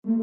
Hello,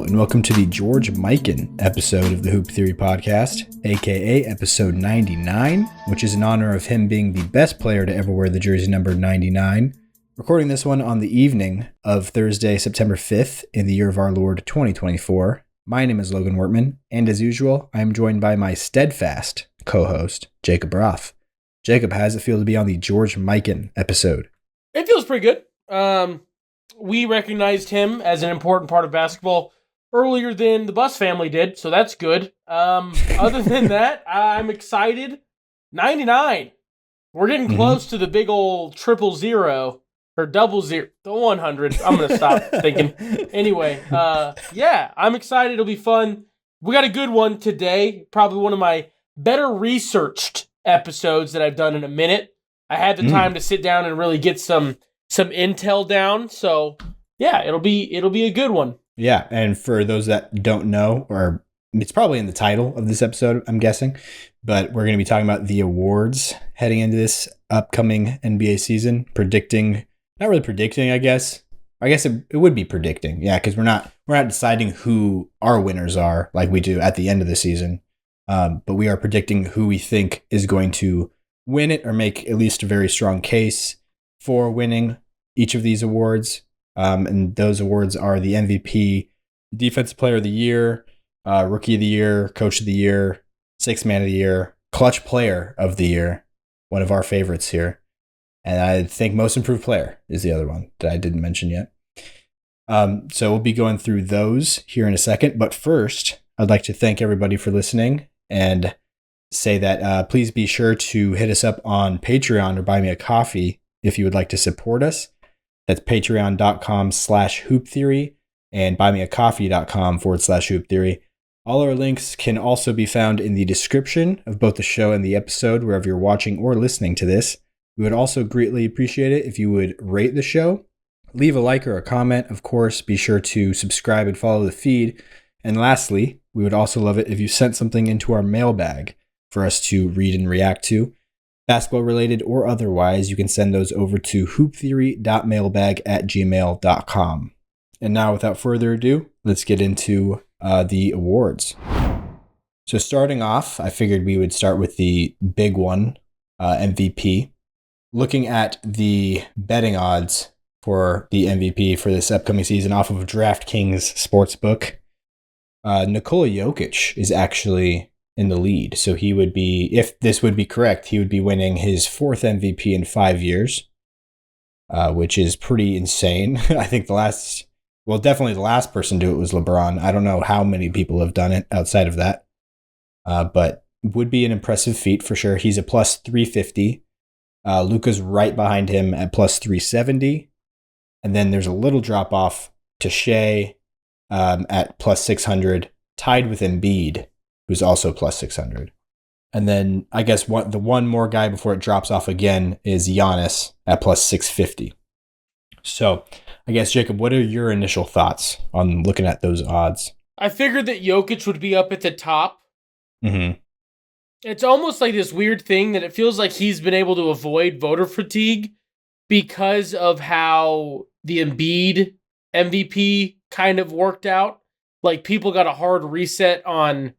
and welcome to the George Mikan episode of the Hoop Theory Podcast, aka episode 99, which is in honor of him being the best player to ever wear the jersey number 99. Recording this one on the evening of Thursday, September 5th, in the year of our Lord 2024. My name is Logan Wortman, and as usual, I am joined by my steadfast co-host, Jacob Roth. Jacob, how does it feel to be on the George Mikan episode? It feels pretty good. We recognized him as an important part of basketball earlier than the Buss family did, so that's good. Other than that, I'm excited. 99. We're getting close to the big old 000 or 00, the 100. I'm going to stop thinking. Anyway, yeah, I'm excited. It'll be fun. We got a good one today. Probably one of my better researched episodes that I've done in a minute. I had the time to sit down and really get some intel down, so yeah, it'll be a good one. Yeah, and for those that don't know, or it's probably in the title of this episode, I'm guessing, but we're going to be talking about the awards heading into this upcoming NBA season, not really predicting, I guess it would be predicting, yeah, because we're not deciding who our winners are like we do at the end of the season, but we are predicting who we think is going to win it or make at least a very strong case for winning each of these awards. And those awards are the MVP, Defensive Player of the Year, Rookie of the Year, Coach of the Year, Sixth Man of the Year, Clutch Player of the Year, one of our favorites here. And I think Most Improved Player is the other one that I didn't mention yet. So we'll be going through those here in a second. But first, I'd like to thank everybody for listening and say that please be sure to hit us up on Patreon or buy me a coffee if you would like to support us. That's patreon.com/hooptheory and buymeacoffee.com/hooptheory. All our links can also be found in the description of both the show and the episode, wherever you're watching or listening to this. We would also greatly appreciate it if you would rate the show, leave a like or a comment. Of course, be sure to subscribe and follow the feed. And lastly, we would also love it if you sent something into our mailbag for us to read and react to. Basketball related or otherwise, you can send those over to hooptheory.mailbag@gmail.com. And now, without further ado, let's get into the awards. So starting off, I figured we would start with the big one, MVP. Looking at the betting odds for the MVP for this upcoming season off of DraftKings Sportsbook, Nikola Jokic is actually in the lead. So he would be, if this would be correct, he would be winning his fourth MVP in 5 years, which is pretty insane. I think definitely the last person to do it was LeBron. I don't know how many people have done it outside of that, but would be an impressive feat for sure. He's a plus 350. Luka's right behind him at plus 370. And then there's a little drop off to Shea at plus 600, tied with Embiid, who's also plus 600. And then I guess the one more guy before it drops off again is Giannis at plus 650. So I guess, Jacob, what are your initial thoughts on looking at those odds? I figured that Jokic would be up at the top. Mm-hmm. It's almost like this weird thing that it feels like he's been able to avoid voter fatigue because of how the Embiid MVP kind of worked out. Like, people got a hard reset on,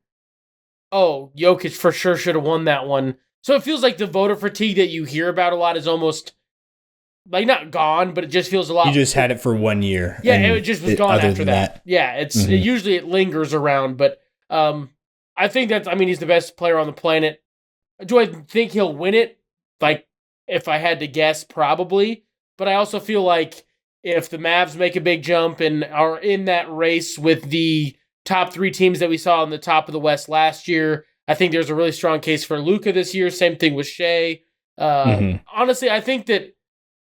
oh, Jokic for sure should have won that one. So it feels like the voter fatigue that you hear about a lot is almost, like, not gone, but it just feels a lot. You just had it for 1 year. Yeah, it just was gone after that. Yeah, usually it lingers around, but I think he's the best player on the planet. Do I think he'll win it? Like, if I had to guess, probably. But I also feel like if the Mavs make a big jump and are in that race with the top three teams that we saw on the top of the West last year, I think there's a really strong case for Luka this year. Same thing with Shea. Honestly, I think that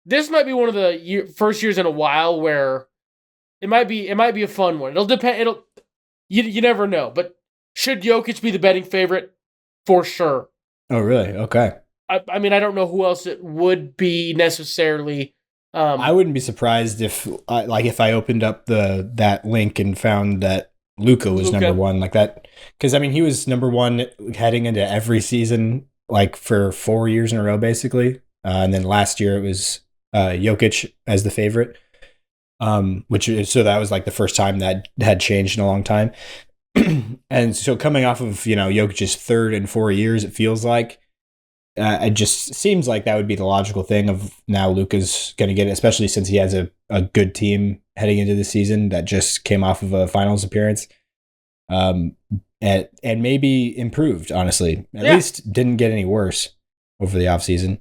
this might be one of the first years in a while where it might be a fun one. It'll depend. You never know. But should Jokic be the betting favorite? For sure. Oh, really? Okay. I mean, I don't know who else it would be necessarily. I wouldn't be surprised if I opened up that link and found that Luka was number one like that. Because, I mean, he was number one heading into every season, like for 4 years in a row, basically. And then last year it was Jokic as the favorite, so that was like the first time that had changed in a long time. And so coming off of, Jokic's third in 4 years, it feels like, it just seems like that would be the logical thing of now Luka's going to get it, especially since he has a good team heading into the season that just came off of a finals appearance. And maybe improved, honestly. At least didn't get any worse over the offseason.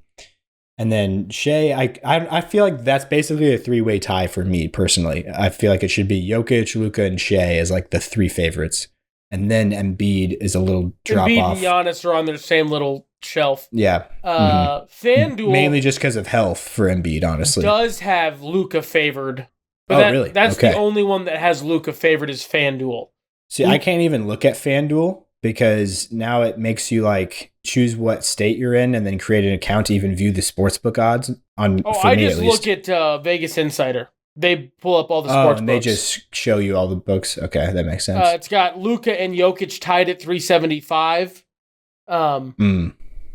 And then Shea, I feel like that's basically a three-way tie for me personally. I feel like it should be Jokic, Luka, and Shea as like the three favorites. And then Embiid is a little drop Embiid off. and Giannis are on their same little shelf. Yeah. FanDuel mainly just because of health for Embiid, honestly. Does have Luka favored. But really? That's the only one that has Luka favored is FanDuel. See, I can't even look at FanDuel because now it makes you like choose what state you're in and then create an account to even view the sportsbook odds on. I just look at Vegas Insider. They pull up all the sports and books. They just show you all the books. Okay, that makes sense. It's got Luka and Jokic tied at 375.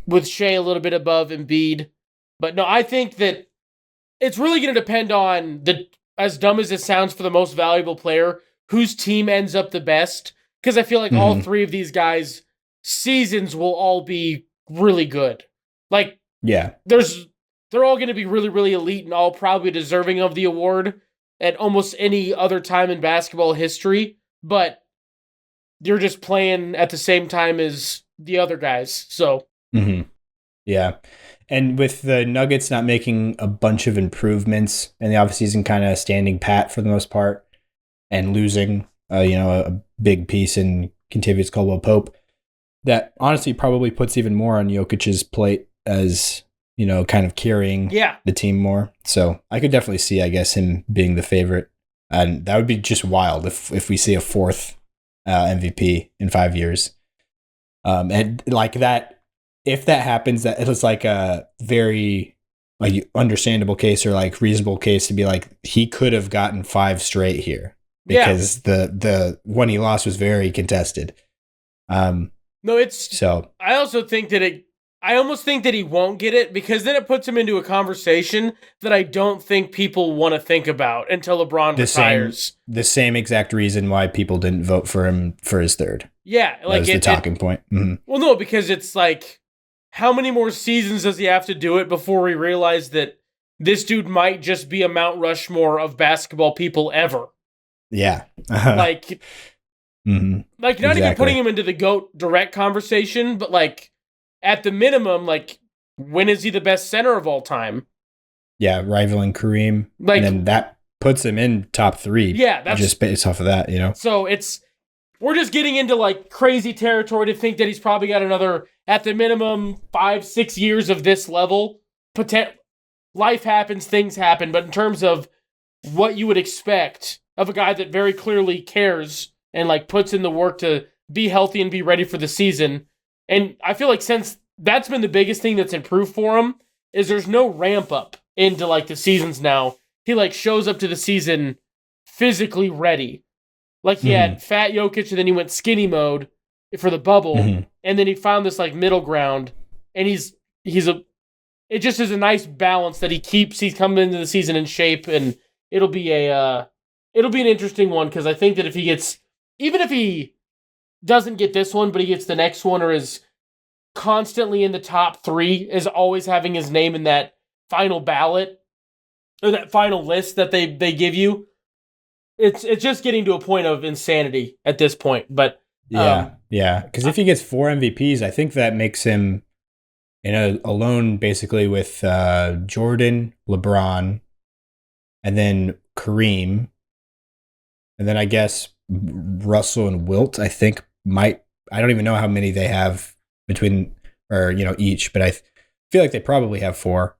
With Shea a little bit above Embiid. But no, I think that it's really going to depend on as dumb as it sounds for the most valuable player, whose team ends up the best. Because I feel like all three of these guys' seasons will all be really good. Like, they're all going to be really, really elite and all probably deserving of the award at almost any other time in basketball history. But you're just playing at the same time as the other guys. So, yeah. And with the Nuggets not making a bunch of improvements in the offseason, kind of standing pat for the most part, and losing, a big piece in Kentavious Caldwell-Pope, that honestly probably puts even more on Jokic's plate as, kind of carrying the team more. So I could definitely see, I guess, him being the favorite. And that would be just wild if we see a fourth MVP in 5 years. And like that, if that happens, that it was like a very like understandable case or like reasonable case to be like, he could have gotten 5 straight here because the one he lost was very contested. I also think that I almost think that he won't get it because then it puts him into a conversation that I don't think people want to think about until LeBron retires. The same exact reason why people didn't vote for him for his third. Yeah. Like that was the talking point. Mm-hmm. Well, no, because it's like, how many more seasons does he have to do it before we realize that this dude might just be a Mount Rushmore of basketball people ever? Yeah. Like not even putting him into the GOAT direct conversation, but like at the minimum, like when is he the best center of all time? Yeah, rivaling Kareem. Like, and then that puts him in top 3. Yeah, that's just based off of that, So we're just getting into like crazy territory to think that he's probably got another, at the minimum, 5-6 years of this level. Life happens, things happen, but in terms of what you would expect of a guy that very clearly cares and like puts in the work to be healthy and be ready for the season. And I feel like since that's been the biggest thing that's improved for him is there's no ramp up into like the seasons now. He like shows up to the season physically ready. Like he had fat Jokic and then he went skinny mode for the bubble. And then he found this like middle ground and it just is a nice balance that he's coming into the season in shape, and it'll be an interesting one because I think that even if he doesn't get this one, but he gets the next one or is constantly in the top 3, is always having his name in that final ballot or that final list that they give you. It's just getting to a point of insanity at this point. But yeah. Because if he gets 4 MVPs, I think that makes him alone basically with Jordan, LeBron, and then Kareem, and then I guess Russell and Wilt. I think I don't even know how many they have between each, but I feel like they probably have 4.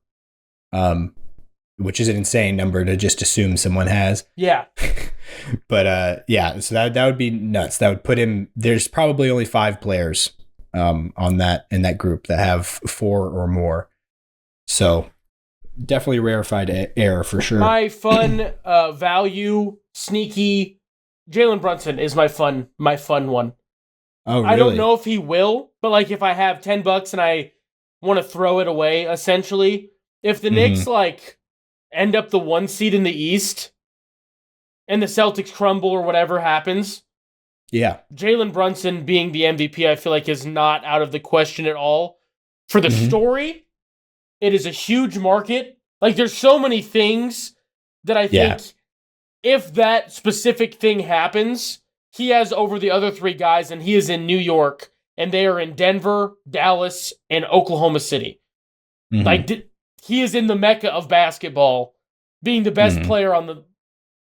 Which is an insane number to just assume someone has. Yeah. But so that would be nuts. That would put him, there's probably only 5 players on that in that group that have 4 or more. So definitely rarefied air for sure. My fun value sneaky Jalen Brunson is my fun one. Oh, really? I don't know if he will, but like if I have $10 and I want to throw it away, essentially, if the Knicks like end up the 1 seed in the East and the Celtics crumble or whatever happens, yeah, Jalen Brunson being the MVP, I feel like is not out of the question at all. For the story, it is a huge market. Like there's so many things that I think if that specific thing happens, he has over the other 3 guys, and he is in New York, and they are in Denver, Dallas, and Oklahoma City. Like he is in the mecca of basketball, being the best player on the.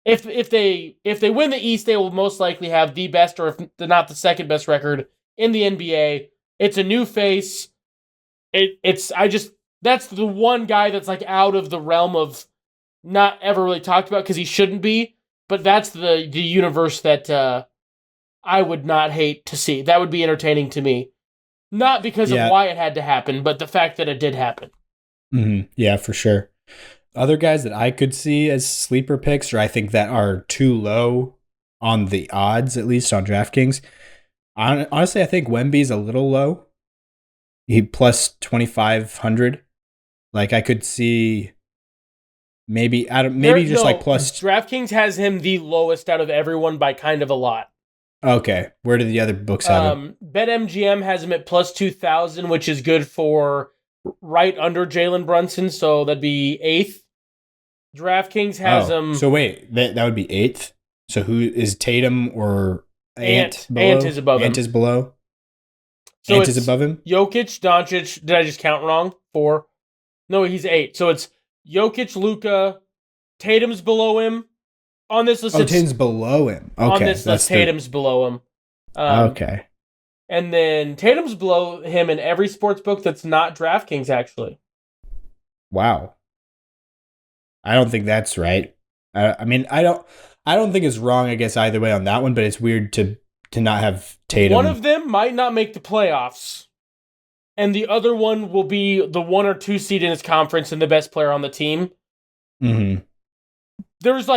If they win the East, they will most likely have the best, or if not the second best record in the NBA. It's a new face. That's the one guy that's like out of the realm of not ever really talked about because he shouldn't be. But that's the universe that I would not hate to see. That would be entertaining to me, not because of why it had to happen, but the fact that it did happen. Yeah, for sure. Other guys that I could see as sleeper picks, or I think that are too low on the odds, at least on DraftKings. Honestly, I think Wemby's a little low. He plus 2,500. Like I could see maybe plus. DraftKings has him the lowest out of everyone by kind of a lot. Okay, where do the other books have him? BetMGM has him at plus 2,000, which is good for right under Jalen Brunson, so that'd be 8th. DraftKings has him. So wait, that would be 8th. So who is Tatum or Ant below? Ant is above him. Ant is below. So Ant is above him. Jokic, Doncic. Did I just count wrong? 4. No, he's 8. So it's Jokic, Luka. Tatum's below him. On this list, Tatum's below him. Okay, on this list, Tatum's below him. Okay. And then Tatum's below him in every sports book that's not DraftKings, actually. Wow. I don't think that's right. I mean, I don't think it's wrong, I guess, either way on that one, but it's weird to not have Tatum. One of them might not make the playoffs, and the other one will be the 1 or 2 seed in his conference and the best player on the team. There's there's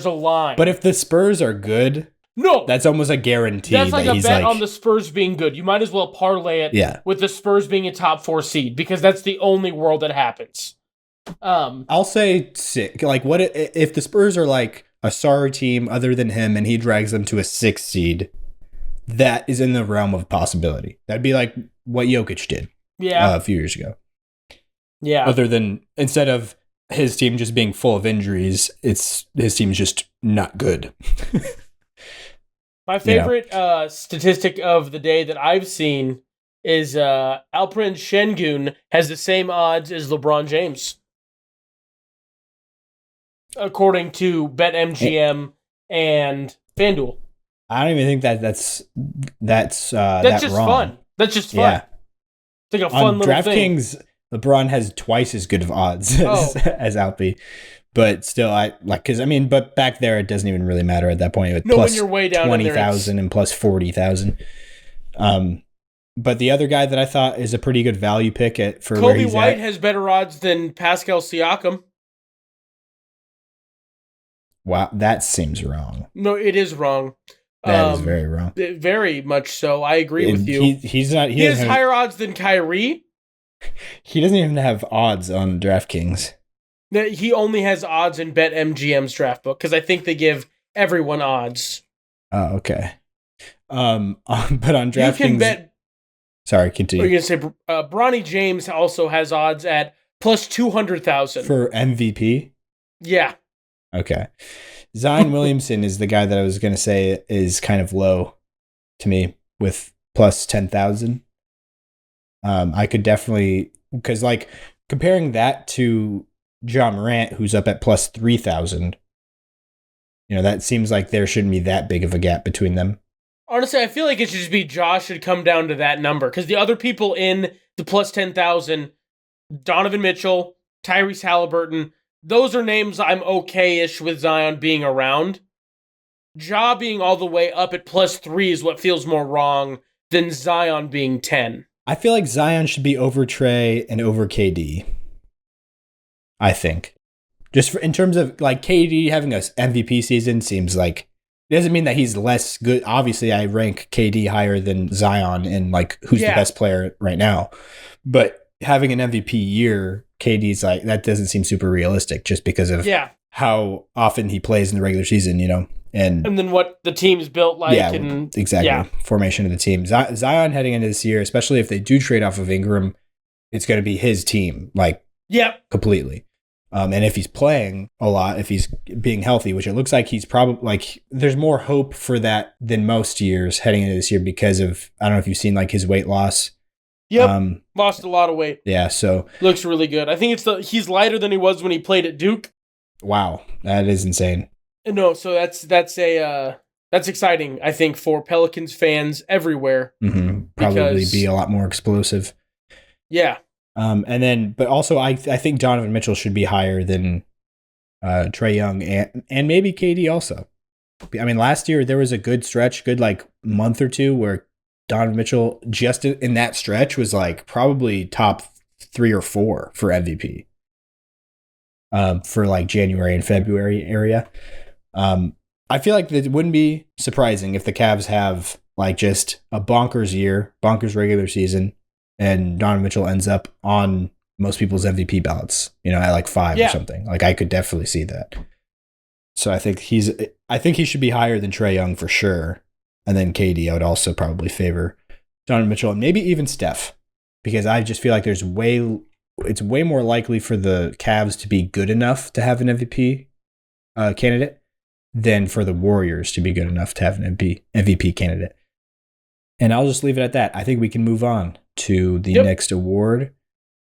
a line. But if the Spurs are good, no, that's almost a guarantee. That's like a bet on the Spurs being good. You might as well parlay it with the Spurs being a top 4 seed, because that's the only world that happens. I'll say 6. Like, what if the Spurs are like a sorry team other than him, and he drags them to a 6 seed? That is in the realm of possibility. That'd be like what Jokic did, a few years ago. Yeah. Other than instead of his team just being full of injuries, his team's just not good. My favorite statistic of the day that I've seen is Alperen Şengün has the same odds as LeBron James, according to BetMGM and FanDuel. I don't even think that's just wrong. Fun. That's just fun. Yeah. It's like a fun little thing. DraftKings, LeBron has twice as good of odds as Alpi. But still, but back there, it doesn't even really matter at that point. When you're way down 20,000 and plus 40,000. But the other guy that I thought is a pretty good value pick for where he's Kobe White has better odds than Pascal Siakam. Wow, that seems wrong. No, it is wrong. That is very wrong. Very much so. I agree with you. He has higher odds than Kyrie. He doesn't even have odds on DraftKings. He only has odds in BetMGM's draft book, because I think they give everyone odds. Oh, okay. But on DraftKings, you can bet. Sorry, continue. You're gonna say Bronny James also has odds at plus 200,000 for MVP. Yeah. Okay. Zion Williamson is the guy that I was gonna say is kind of low to me with plus 10,000. I could definitely, because like comparing that to John Morant, who's up at plus 3,000, that seems like there shouldn't be that big of a gap between them. Honestly, I feel like it should just be Josh should come down to that number, because the other people in the plus 10,000, Donovan Mitchell, Tyrese Halliburton, those are names I'm okay-ish with Zion being around. Ja being all the way up at plus 3 is what feels more wrong than Zion being 10. I feel like Zion should be over Trey and over KD. I think. In terms of like KD having a MVP season seems like it doesn't mean that he's less good. Obviously, I rank KD higher than Zion in like who's the best player right now. But having an MVP year, KD's like that doesn't seem super realistic just because of how often he plays in the regular season, and then what the team's built like. Formation of the team. Zion heading into this year, especially if they do trade off of Ingram, it's going to be his team, completely. And if he's playing a lot, if he's being healthy, which it looks like he's probably like, there's more hope for that than most years heading into this year because of, I don't know if you've seen like his weight loss. Yep. Lost a lot of weight. Yeah. So looks really good. I think he's lighter than he was when he played at Duke. Wow. That is insane. No. So that's exciting, I think, for Pelicans fans everywhere. Mm-hmm. Probably be a lot more explosive. Yeah. But also I think Donovan Mitchell should be higher than Trae Young and maybe KD also. I mean, last year there was a good stretch, good like month or two where Donovan Mitchell just in that stretch was like probably top 3 or 4 for MVP for like January and February area. I feel like it wouldn't be surprising if the Cavs have like just a bonkers regular season, and Donovan Mitchell ends up on most people's MVP ballots, at like 5 or something. Like I could definitely see that. So I think he should be higher than Trae Young for sure. And then KD, I would also probably favor Donovan Mitchell and maybe even Steph, because I just feel like it's way more likely for the Cavs to be good enough to have an MVP candidate than for the Warriors to be good enough to have an MVP candidate. And I'll just leave it at that. I think we can move on to the next award.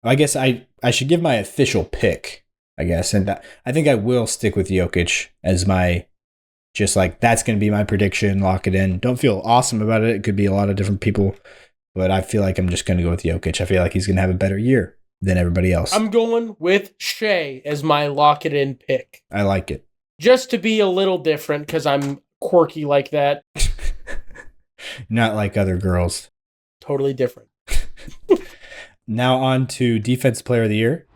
I guess I should give my official pick, I guess. And I think I will stick with Jokic as my, just like, that's going to be my prediction. Lock it in. Don't feel awesome about it. It could be a lot of different people, but I feel like I'm just going to go with Jokic. I feel like he's going to have a better year than everybody else. I'm going with Shea as my lock it in pick. I like it. Just to be a little different because I'm quirky like that. Not like other girls. Totally different. Now on to Defensive Player of the Year,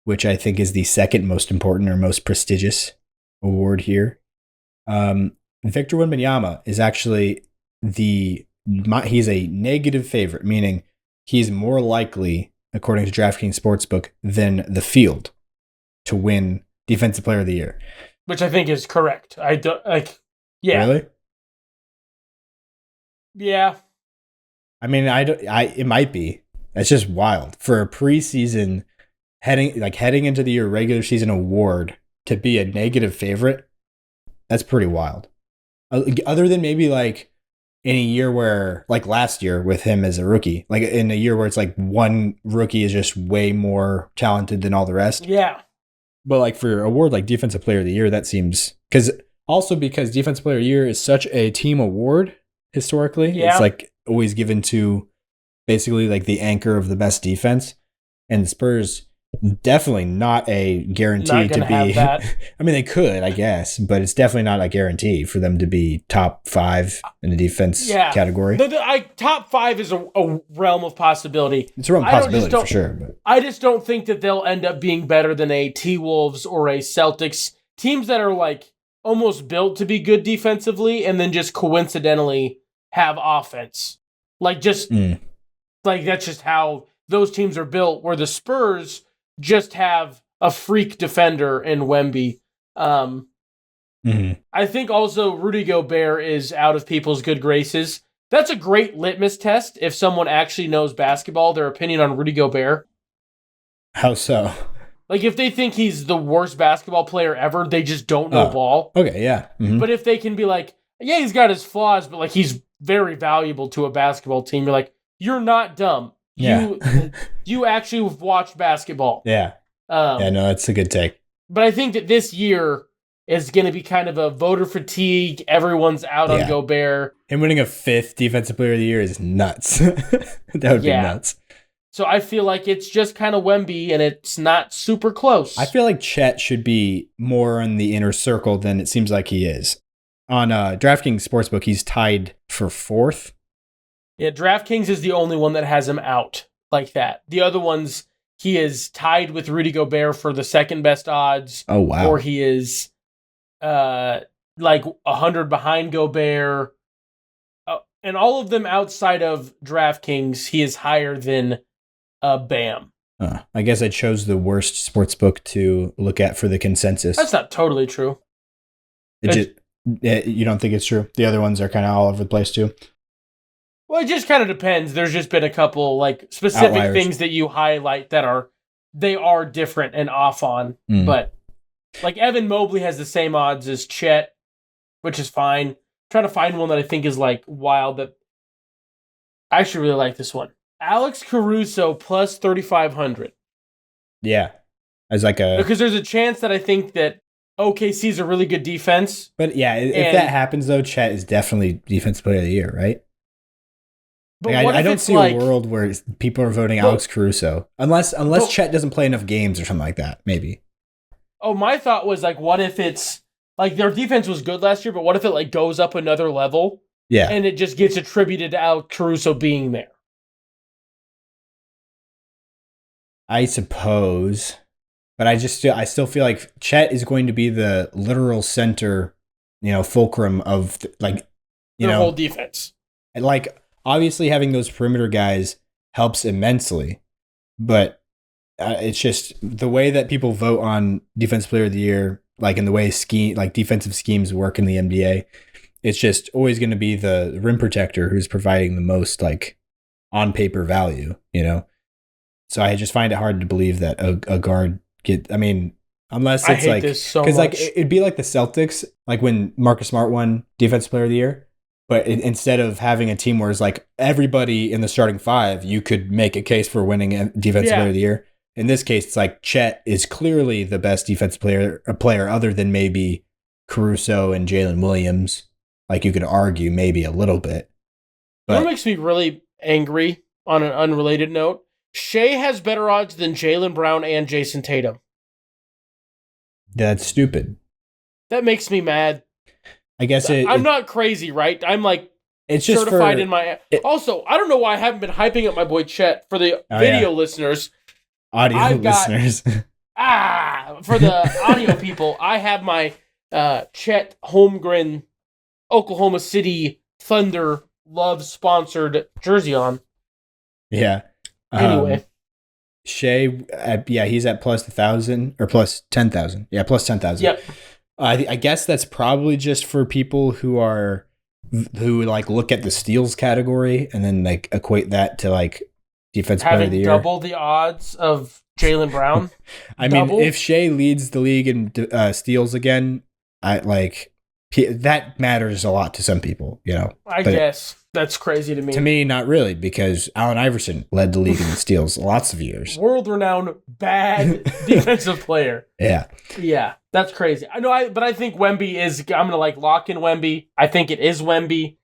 which I think is the second most important or most prestigious award here. Victor Wembanyama is actually he's a negative favorite, meaning he's more likely, according to DraftKings Sportsbook, than the field to win Defensive Player of the Year. Which I think is correct. Yeah. Really? Yeah. I mean, it might be. That's just wild for a preseason heading into the regular season award to be a negative favorite. That's pretty wild. Other than maybe like in a year where, like last year with him as a rookie, like in a year where it's like one rookie is just way more talented than all the rest. Yeah. But like for an award like Defensive Player of the Year, that seems because Defensive Player of the Year is such a team award historically. Yeah. It's like always given to basically like the anchor of the best defense, and the Spurs definitely not a guarantee to be. I mean, they could, I guess, but it's definitely not a guarantee for them to be top 5 in the defense category. Top 5 is a realm of possibility. It's a realm of possibility for sure. But I just don't think that they'll end up being better than a T-Wolves or a Celtics, teams that are like almost built to be good defensively and then just coincidentally have offense. Like just like that's just how those teams are built, where the Spurs just have a freak defender in Wemby. I think also Rudy Gobert is out of people's good graces. That's a great litmus test if someone actually knows basketball, their opinion on Rudy Gobert. How so? Like if they think he's the worst basketball player ever, they just don't know ball. Okay, yeah. Mm-hmm. But if they can be like, yeah, he's got his flaws, but like he's very valuable to a basketball team, you're like, you're not dumb. Yeah. You actually watched basketball. Yeah. No, that's a good take. But I think that this year is going to be kind of a voter fatigue. Everyone's out on Gobert. Him winning a 5th Defensive Player of the Year is nuts. That would be nuts. So I feel like it's just kind of Wemby, and it's not super close. I feel like Chet should be more in the inner circle than it seems like he is. On DraftKings Sportsbook, he's tied for 4th Yeah, DraftKings is the only one that has him out like that. The other ones, he is tied with Rudy Gobert for the second best odds. Oh, wow. Or he is like 100 behind Gobert. And all of them outside of DraftKings, he is higher than Bam. I guess I chose the worst sports book to look at for the consensus. That's not totally true. You don't think it's true? The other ones are kind of all over the place too? Well, it just kind of depends. There's just been a couple like specific Outliers. things that you highlight that are different and off on. But like Evan Mobley has the same odds as Chet, which is fine. I'm trying to find one that I think is like wild. That I actually really like this one. Alex Caruso plus 3,500. Yeah, as like a because there's a chance that I think that OKC is a really good defense. But yeah, if that happens though, Chet is definitely Defensive Player of the Year, right? But like, I don't see a world where people are voting Alex Caruso unless Chet doesn't play enough games or something like that. Maybe. Oh, my thought was like, what if it's like their defense was good last year, but what if it like goes up another level? Yeah, and it just gets attributed to Alex Caruso being there. I suppose, but I still feel like Chet is going to be the literal center, fulcrum of their whole defense. And like obviously having those perimeter guys helps immensely, but it's just the way that people vote on Defensive Player of the Year, like in the way defensive schemes work in the NBA. It's just always going to be the rim protector who's providing the most like on paper value, So I just find it hard to believe that a guard unless it's because like it'd be like the Celtics, like when Marcus Smart won Defensive Player of the Year, but instead of having a team where it's like everybody in the starting five, you could make a case for winning a Defensive Player of the Year. In this case, it's like Chet is clearly the best defensive player other than maybe Caruso and Jalen Williams. Like you could argue maybe a little bit. But what makes me really angry on an unrelated note, Shea has better odds than Jaylen Brown and Jason Tatum. That's stupid. That makes me mad. I guess I'm not crazy, right? I'm like it's just certified in my... Also, I don't know why I haven't been hyping up my boy Chet for the video listeners. Audio listeners. For the audio people, I have my Chet Holmgren Oklahoma City Thunder Love sponsored jersey on. Yeah. Anyway. Shea, he's at plus 1,000 or plus 10,000. Yeah, plus 10,000. Yep. I guess that's probably just for people who like look at the steals category and then like equate that to like Defensive Player of the Year. Double the odds of Jaylen Brown. I mean, if Shea leads the league in steals again, that matters a lot to some people, I guess that's crazy to me. To me, not really, because Allen Iverson led the league in steals lots of years. World-renowned bad defensive player. Yeah. Yeah, that's crazy. I know, but I think Wemby is. I'm gonna lock in Wemby. I think it is Wemby.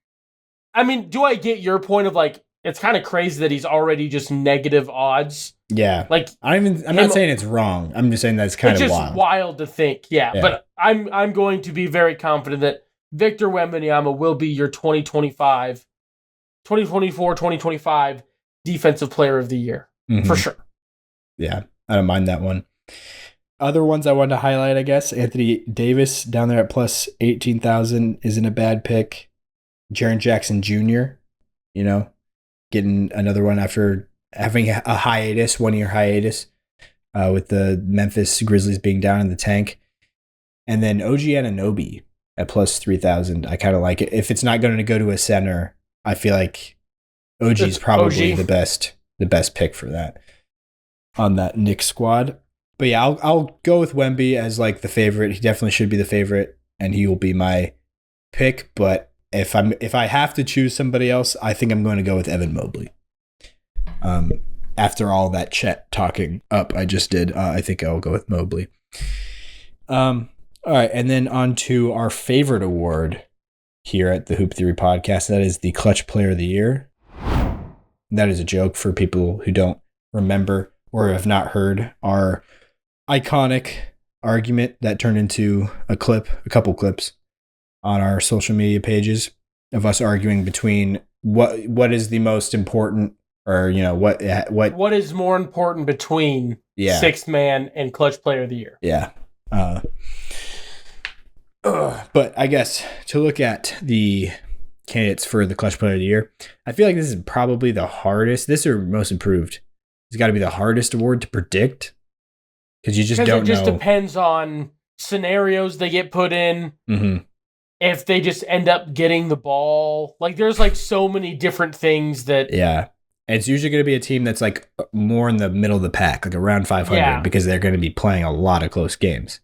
I mean, do I get your point of it's kind of crazy that he's already just negative odds? Yeah. I'm not saying it's wrong. I'm just saying that's kind of wild. It's just wild to think. Yeah. But I'm going to be very confident that Victor Wembanyama will be your 2024-2025 Defensive Player of the Year. Mm-hmm. For sure. Yeah. I don't mind that one. Other ones I wanted to highlight, I guess, Anthony Davis down there at plus 18,000 isn't a bad pick. Jaren Jackson Jr., getting another one after having a 1-year hiatus with the Memphis Grizzlies being down in the tank. And then OG Anunoby at plus 3,000. I kind of like it. If it's not going to go to a center, I feel like OG is probably the best pick for that on that Knicks squad. But yeah, I'll go with Wemby as the favorite. He definitely should be the favorite, and he will be my pick. But if I have to choose somebody else, I think I'm going to go with Evan Mobley. After all that Chet talking up I just did, I think I'll go with Mobley. All right, and then on to our favorite award here at the Hoop Theory Podcast. That is the Clutch Player of the Year. That is a joke for people who don't remember or have not heard our iconic argument that turned into a couple clips on our social media pages of us arguing between what is the most important, or what is more important between sixth man and clutch player of the year? Yeah. But I guess to look at the candidates for the clutch player of the year, I feel like this is probably the hardest. This or most improved. It's got to be the hardest award to predict because you just don't know. It just depends on scenarios they get put in. Mm-hmm. If they just end up getting the ball, like there's like so many different things that. Yeah. And it's usually going to be a team that's like more in the middle of the pack, like around 500, because they're going to be playing a lot of close games.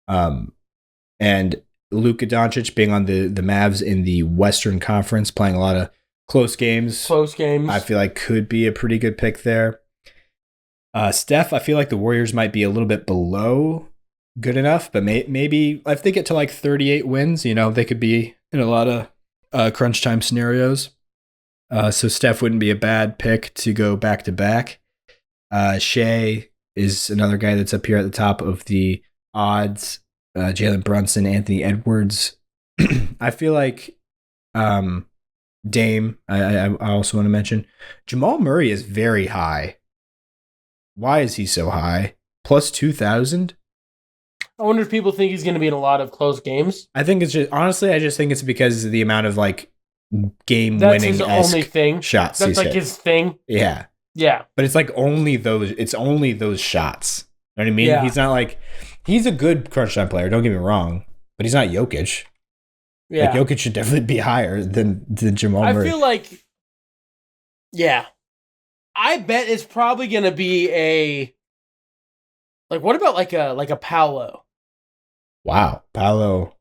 And Luka Doncic being on the Mavs in the Western Conference, playing a lot of close games. I feel like could be a pretty good pick there. Steph, I feel like the Warriors might be a little bit below good enough, but maybe if they get to like 38 wins, they could be in a lot of crunch time scenarios. So Steph wouldn't be a bad pick to go back to back. Shea is another guy that's up here at the top of the odds. Jalen Brunson, Anthony Edwards. I feel like Dame, I also want to mention. Jamal Murray is very high. Why is he so high? Plus 2,000? I wonder if people think he's going to be in a lot of close games. I think it's just, honestly, I just think it's because of the amount of like game-winning only thing. Shots. That's like his thing. Yeah. Yeah. But it's like only those shots. You know what I mean? Yeah. He's not like, he's a good crunch time player, don't get me wrong, but he's not Jokic. Yeah. Like Jokic should definitely be higher than Jamal Murray. I feel like, yeah. I bet it's probably going to be what about like a Paolo? Wow. Paolo,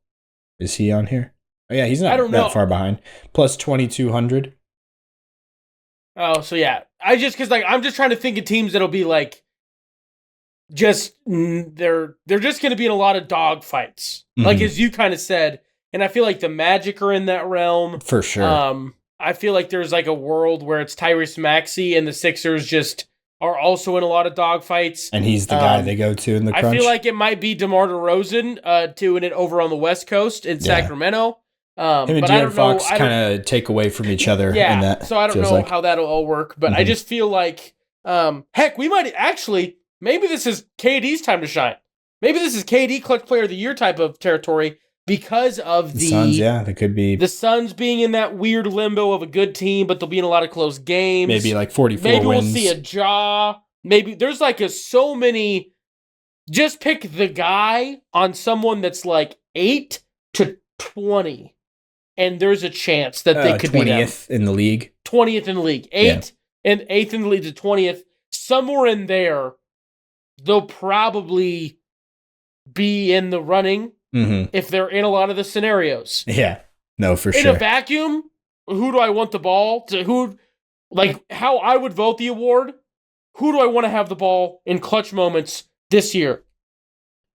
is he on here? Oh yeah, he's not that far behind. Plus 2,200. Oh, so yeah. I'm just trying to think of teams that'll be like, they're just going to be in a lot of dog fights, like as you kind of said, and I feel like the Magic are in that realm for sure. I feel like there's like a world where it's Tyrese Maxey and the Sixers just are also in a lot of dog fights, and he's the guy they go to in the crunch. I feel like it might be DeMar DeRozan doing it over on the West Coast in Sacramento. Him and De'Aaron Fox kind of take away from each other. Yeah, in that, so I don't know how that'll all work, but I just feel like heck, we might actually. Maybe this is KD's time to shine. Maybe this is KD clutch player of the year type of territory because of the Suns. Yeah, they could be the Suns being in that weird limbo of a good team, but they'll be in a lot of close games. Maybe like 44 maybe wins. We'll see a Ja. Maybe there's like so many. Just pick the guy on someone that's like 8 to 20, and there's a chance that they could be 20th in the league. 20th in the league, 8th and 8th in the league to 20th, somewhere in there. They'll probably be in the running if they're in a lot of the scenarios. Yeah, no, for sure. In a vacuum, who do I want the ball to? Who, like how I would vote the award? Who do I want to have the ball in clutch moments this year?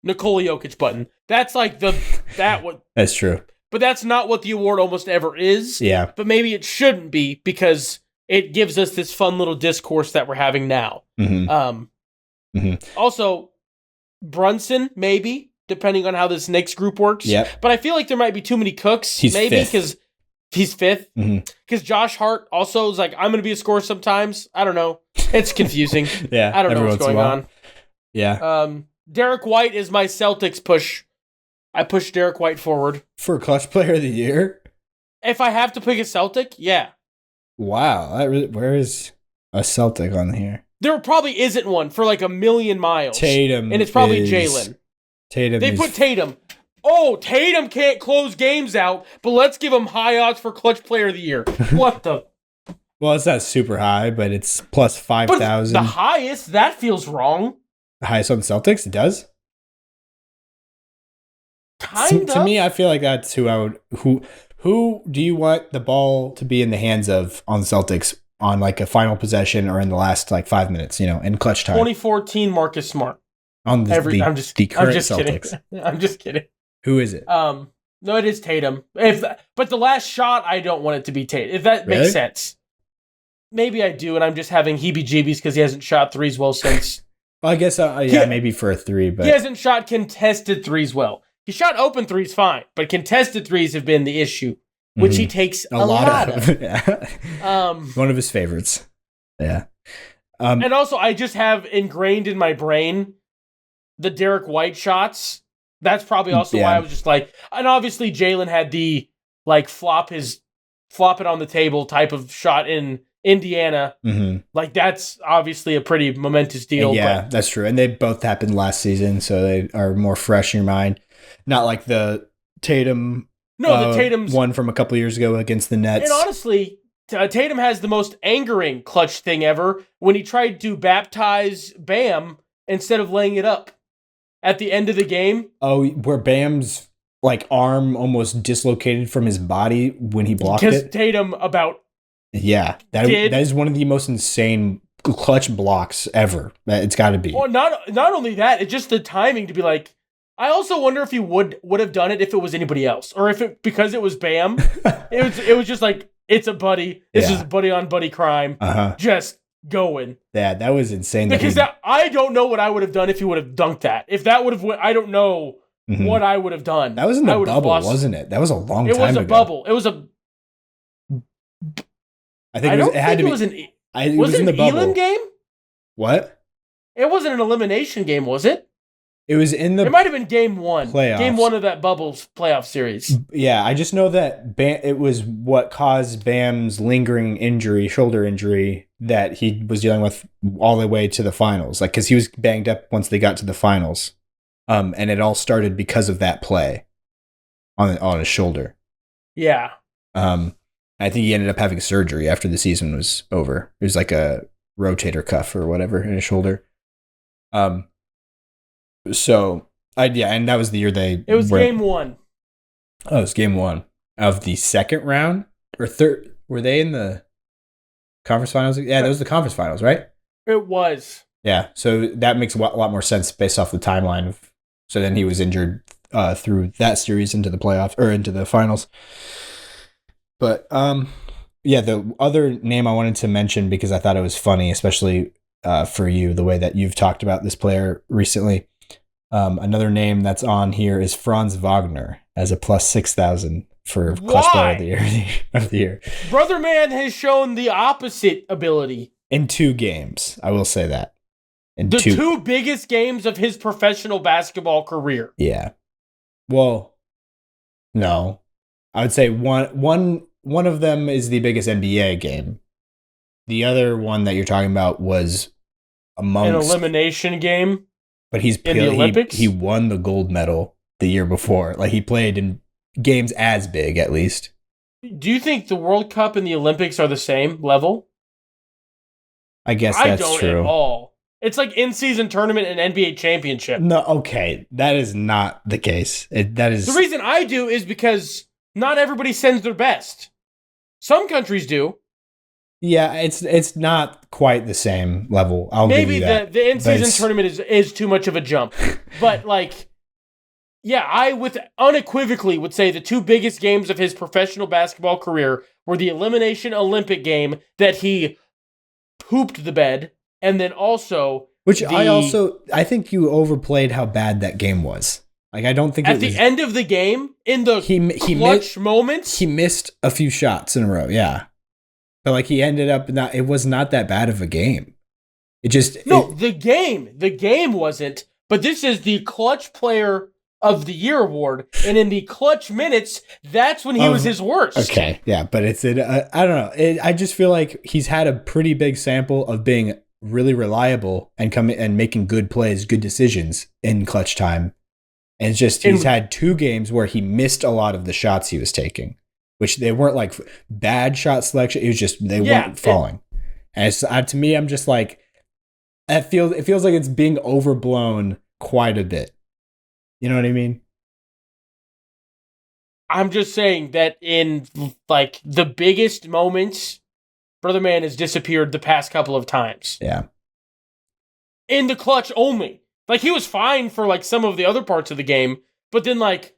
Nikola Jokic button. That's like That's true. But that's not what the award almost ever is. Yeah. But maybe it shouldn't be because it gives us this fun little discourse that we're having now. Also, Brunson, maybe, depending on how this Knicks group works. Yep. But I feel like there might be too many cooks. Maybe because he's fifth. Because Josh Hart also is like, I'm going to be a scorer sometimes. I don't know. It's confusing. Yeah. I don't know what's going on. Yeah. Derek White is my Celtics push. I push Derek White forward. For clutch player of the year? If I have to pick a Celtic, yeah. Wow. Where is a Celtic on here? There probably isn't one for like a million miles. Tatum. And it's probably Jalen. They put Tatum. Oh, Tatum can't close games out, but let's give him high odds for clutch player of the year. What the? Well, it's not super high, but it's plus 5,000. The highest? That feels wrong. The highest on the Celtics? It does? Kind of. To me, I feel like that's who I would... Who do you want the ball to be in the hands of on the Celtics on like a final possession or in the last like 5 minutes, in clutch time? 2014 Marcus Smart. On the current Celtics. Kidding. I'm just kidding. Who is it? No, it is Tatum. But the last shot, I don't want it to be Tatum. If that makes sense. Maybe I do, and I'm just having heebie-jeebies because he hasn't shot threes well since. Well, I guess, maybe for a three, but... He hasn't shot contested threes well. He shot open threes fine, but contested threes have been the issue. which he takes a lot of. Yeah. One of his favorites. Yeah. And also, I just have ingrained in my brain the Derek White shots. That's probably also why I was just like, and obviously Jalen had the like flop it on the table type of shot in Indiana. Mm-hmm. Like that's obviously a pretty momentous deal. Yeah, that's true. And they both happened last season, so they are more fresh in your mind. Not like the Tatum. No, the Tatum's one from a couple years ago against the Nets. And honestly, Tatum has the most angering clutch thing ever when he tried to baptize Bam instead of laying it up at the end of the game. Oh, where Bam's like arm almost dislocated from his body when he blocked it. Because Tatum about that is one of the most insane clutch blocks ever. It's got to be. Well, not only that, it's just the timing to be like. I also wonder if he would have done it if it was anybody else, or if it because it was Bam. it was just like it's a buddy. This is buddy on buddy crime. Just going. Yeah, that was insane. Because I don't know what I would have done if he would have dunked that. If that would have, I don't know what I would have done. That was in the bubble, wasn't it? That was a long time ago. It was a bubble. It was a. I think it had to be. It was in the bubble. Elam game? What? It wasn't an elimination game, was it? It was in the. It might have been game one. Playoffs. Game one of that bubbles playoff series. Yeah, I just know that it was what caused Bam's lingering injury, shoulder injury, that he was dealing with all the way to the finals. Like, because he was banged up once they got to the finals, and it all started because of that play on his shoulder. Yeah. I think he ended up having surgery after the season was over. It was like a rotator cuff or whatever in his shoulder. So and that was the year It was game one. Oh, it was game one of the second round or third. Were they in the conference finals? Yeah, that was the conference finals, right? It was. Yeah, so that makes a lot more sense based off the timeline. So then he was injured through that series into the playoffs or into the finals. But the other name I wanted to mention because I thought it was funny, especially for you, the way that you've talked about this player recently. Another name that's on here is Franz Wagner as a plus 6,000 for clutch player of the year. Brother man has shown the opposite ability in 2 games. I will say that the two biggest games of his professional basketball career. Yeah. Well, no, I would say one of them is the biggest NBA game. The other one that you're talking about was an elimination game. But in the Olympics? He won the gold medal the year before. Like, he played in games as big, at least. Do you think the World Cup and the Olympics are the same level? I guess that's true. I don't at all. It's like in-season tournament and NBA championship. No, okay. That is not the case. That is... The reason I do is because not everybody sends their best. Some countries do. Yeah, it's not quite the same level. I'll give you that. Maybe the in-season tournament is too much of a jump. But, like, yeah, I unequivocally would say the 2 biggest games of his professional basketball career were the elimination Olympic game that he pooped the bed, and then also... I think you overplayed how bad that game was. Like, I don't think at the end of the game, in the clutch moments... He missed a few shots in a row, yeah. But like he ended up it was not that bad of a game. The game wasn't. But this is the clutch player of the year award, and in the clutch minutes, that's when he was his worst. Okay, yeah, but I don't know. I just feel like he's had a pretty big sample of being really reliable and coming and making good plays, good decisions in clutch time, and it's just he's had 2 games where he missed a lot of the shots he was taking. Which they weren't like bad shot selection. It was just they weren't falling. And to me, I'm just like, it feels like it's being overblown quite a bit. You know what I mean? I'm just saying that in like the biggest moments, Brother Man has disappeared the past couple of times. Yeah. In the clutch only. Like he was fine for like some of the other parts of the game, but then like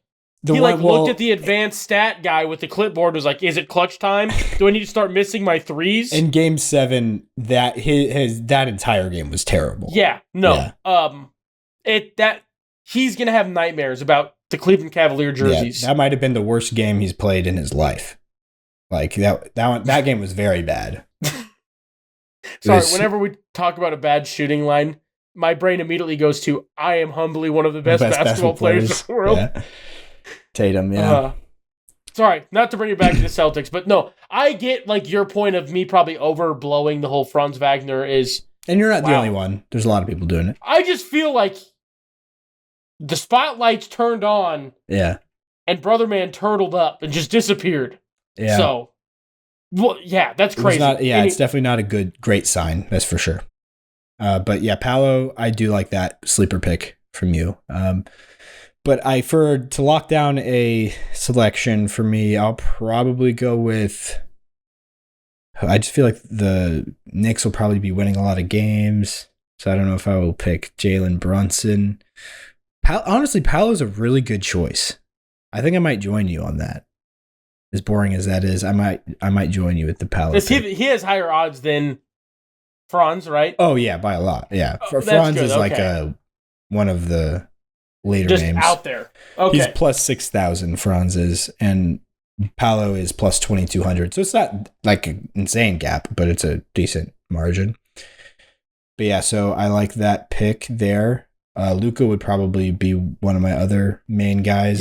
looked at the advanced stat guy with the clipboard, was like, is it clutch time? Do I need to start missing my threes? In game 7, that entire game was terrible. Yeah, no. Yeah. He's gonna have nightmares about the Cleveland Cavalier jerseys. Yeah, that might have been the worst game he's played in his life. Like that game was very bad. Sorry, whenever we talk about a bad shooting line, my brain immediately goes to, I am humbly one of the best basketball players in the world. Yeah. Tatum, yeah. Sorry, not to bring it back to the Celtics, but no, I get like your point of me probably overblowing the whole Franz Wagner is. And you're not the only one. There's a lot of people doing it. I just feel like the spotlights turned on. Yeah. And Brother Man turtled up and just disappeared. Yeah. So, well, yeah, that's crazy. It's definitely not a great sign. That's for sure. But yeah, Paolo, I do like that sleeper pick from you. But to lock down a selection for me, I'll probably go with. I just feel like the Knicks will probably be winning a lot of games, so I don't know if I will pick Jalen Brunson. Honestly, Paolo's a really good choice. I think I might join you on that. As boring as that is, I might join you at the Paolo. He has higher odds than Franz, right? Oh yeah, by a lot. Yeah, Franz is like one of the later just names out there. Okay, he's plus 6,000. Franz is, and Paolo is plus 2,200. So it's not like an insane gap, but it's a decent margin. But yeah, so I like that pick there. Luka would probably be one of my other main guys,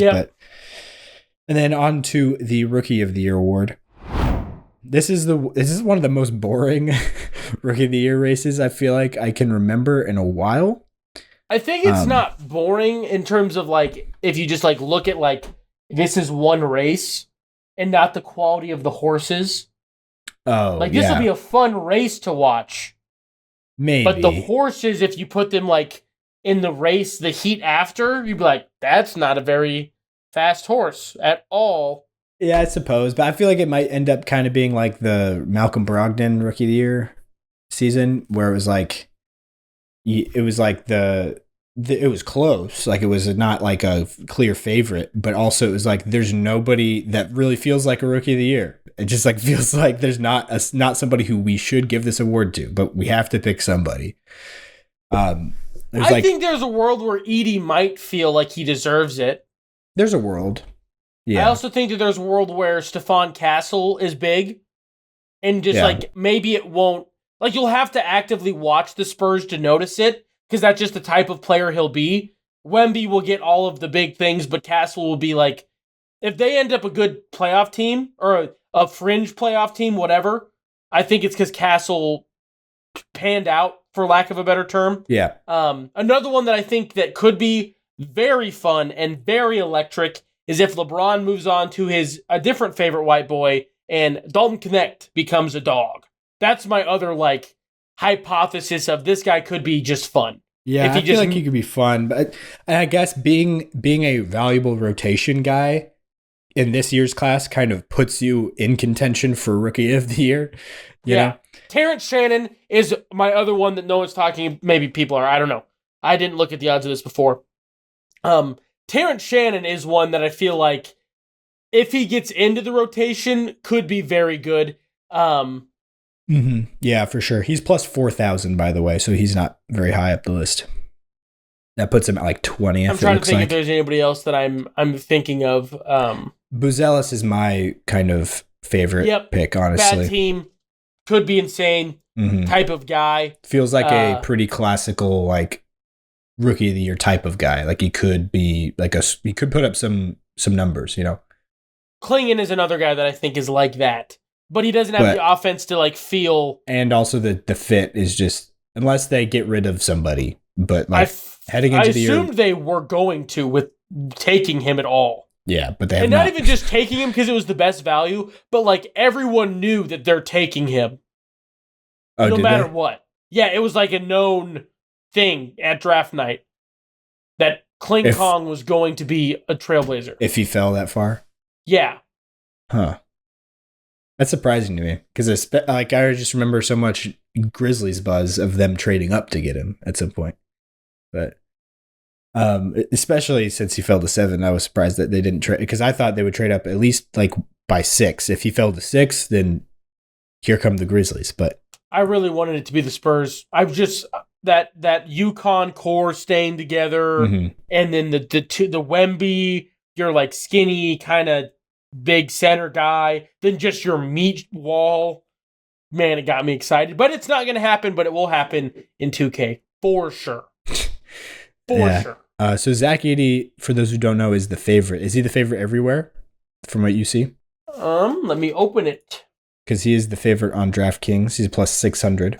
and then on to the Rookie of the Year award. This is one of the most boring Rookie of the Year races I feel like I can remember in a while. I think it's not boring in terms of like if you just like look at like this is one race and not the quality of the horses. Oh, like this will be a fun race to watch. Maybe, but the horses, if you put them like in the race, the heat after, you'd be like, that's not a very fast horse at all. Yeah, I suppose. But I feel like it might end up kind of being like the Malcolm Brogdon Rookie of the Year season, where it was like it was close. Like it was not like a clear favorite, but also it was like there's nobody that really feels like a Rookie of the Year. It just like feels like there's not somebody who we should give this award to, but we have to pick somebody. I think there's a world where Edie might feel like he deserves it. There's a world. Yeah. I also think that there's a world where Stephon Castle is big and just like maybe it won't, like you'll have to actively watch the Spurs to notice it because that's just the type of player he'll be. Wemby will get all of the big things, but Castle will be like, if they end up a good playoff team or a fringe playoff team, whatever, I think it's because Castle panned out, for lack of a better term. Yeah. Another one that I think that could be very fun and very electric is if LeBron moves on to a different favorite white boy and Dalton Knecht becomes a dog. That's my other like hypothesis of this guy could be just fun. Yeah, I feel like he could be fun, but I guess being a valuable rotation guy in this year's class kind of puts you in contention for Rookie of the Year. You know? Terrence Shannon is my other one that no one's talking. Maybe people are. I don't know. I didn't look at the odds of this before. Terrence Shannon is one that I feel like if he gets into the rotation could be very good. Yeah, for sure. He's plus 4,000, by the way, so he's not very high up the list. That puts him at like 20th. I'm trying to think if there's anybody else that I'm thinking of. Buzelis is my kind of favorite pick, honestly. Bad team. Could be insane type of guy. Feels like a pretty classical, like, Rookie of the Year type of guy. Like, he could be, like, he could put up some numbers, you know? Klingon is another guy that I think is like that. But he doesn't have the offense to, like, feel... And also the fit is just... Unless they get rid of somebody. But, like, heading into the year... I assumed they were going to with taking him at all. Yeah, but they have and not even just taking him because it was the best value, but like everyone knew that they're taking him. No matter what. Yeah, it was like a known thing at draft night that Kling Kong was going to be a Trailblazer. If he fell that far? Yeah. Huh. That's surprising to me because I just remember so much Grizzlies buzz of them trading up to get him at some point. But especially since he fell to 7, I was surprised that they didn't trade because I thought they would trade up at least like by 6. If he fell to 6, then here come the Grizzlies. But I really wanted it to be the Spurs. I just that UConn core staying together, and then the Wemby, you're like skinny kind of big center guy than just your meat wall. Man, it got me excited. But it's not going to happen, but it will happen in 2K for sure. For sure. So Zach Edey, for those who don't know, is the favorite. Is he the favorite everywhere from what you see? Let me open it. Because he is the favorite on DraftKings. He's plus 600.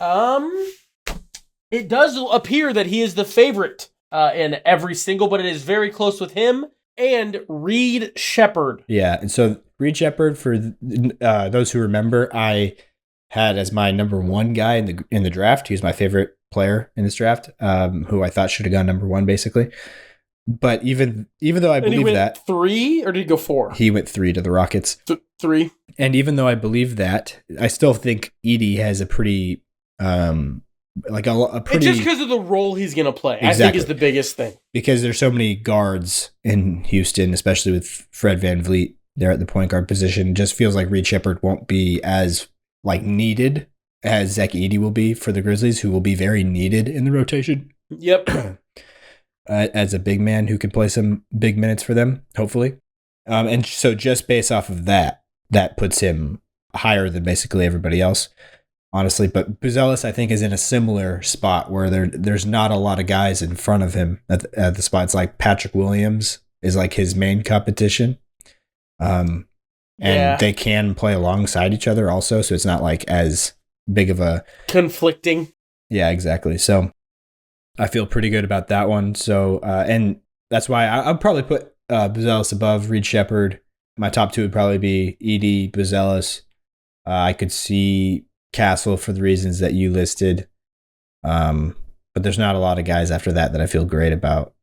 It does appear that he is the favorite in every single, but it is very close with him and Reed Shepherd. Yeah, and so Reed Shepherd, for those who remember, I had as my number one guy in the draft. He was my favorite player in this draft, who I thought should have gone number one, basically. But even though I believe that 3 or did he go 4? He went 3 to the Rockets. 3. And even though I believe that, I still think Edey has a pretty It's just because of the role he's going to play. Exactly. I think is the biggest thing. Because there's so many guards in Houston, especially with Fred VanVleet there at the point guard position. It just feels like Reed Shepherd won't be as needed as Zach Edey will be for the Grizzlies, who will be very needed in the rotation. Yep. As a big man who can play some big minutes for them, hopefully. And so just based off of that puts him higher than basically everybody else, honestly. But Buzelis, I think, is in a similar spot where there's not a lot of guys in front of him at the spots. Like Patrick Williams is like his main competition. And they can play alongside each other also, so it's not like as big of a conflicting. Yeah, exactly. So I feel pretty good about that one. So and that's why I'll probably put Buzelis above Reed Shepherd. My top 2 would probably be Edey, Buzelis. I could see Castle for the reasons that you listed. But there's not a lot of guys after that I feel great about